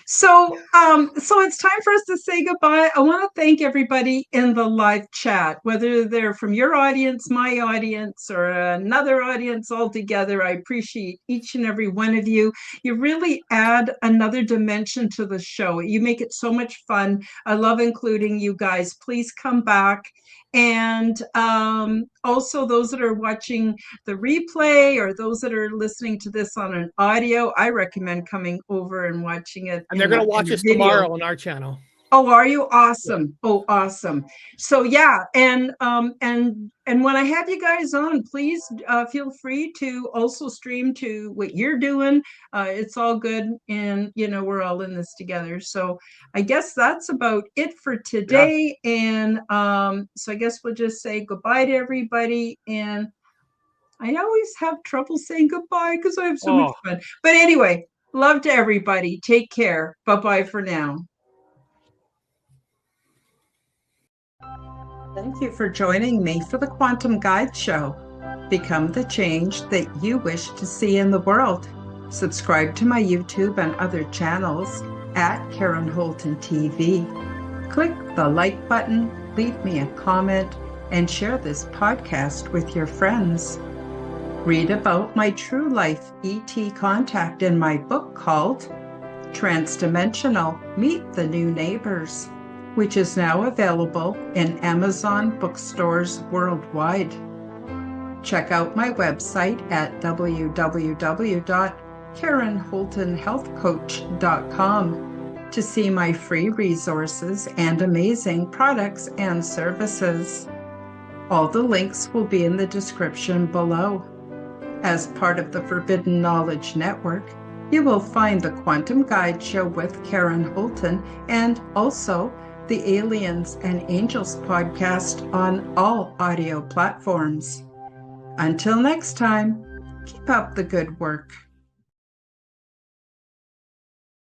So it's time for us to say goodbye. I want to thank everybody in the live chat, whether they're from your audience, my audience, or another audience altogether. I appreciate each and every one of you. You really add another dimension to the show. You make it so much fun. I love including you guys. Please come back. And also those that are watching the replay or those that are listening to this on an audio, I recommend coming over and watching it. And they're going to watch us tomorrow on our channel. Oh, are you? Awesome. Oh, awesome. So yeah. And when I have you guys on, please feel free to also stream to what you're doing. It's all good. And, we're all in this together. So I guess that's about it for today. And so I guess we'll just say goodbye to everybody. And I always have trouble saying goodbye because I have so much fun. But anyway, love to everybody. Take care. Bye-bye for now. Thank you for joining me for the Quantum Guide Show. Become the change that you wish to see in the world. Subscribe to my YouTube and other channels at Karen Holton TV. Click the like button, leave me a comment, and share this podcast with your friends. Read about my true life ET contact in my book called Transdimensional: Meet the New Neighbors, which is now available in Amazon bookstores worldwide. Check out my website at www.KarenHoltonHealthCoach.com to see my free resources and amazing products and services. All the links will be in the description below. As part of the Forbidden Knowledge Network, you will find the Quantum Guide Show with Karen Holton and also the Aliens and Angels podcast on all audio platforms. Until next time, keep up the good work.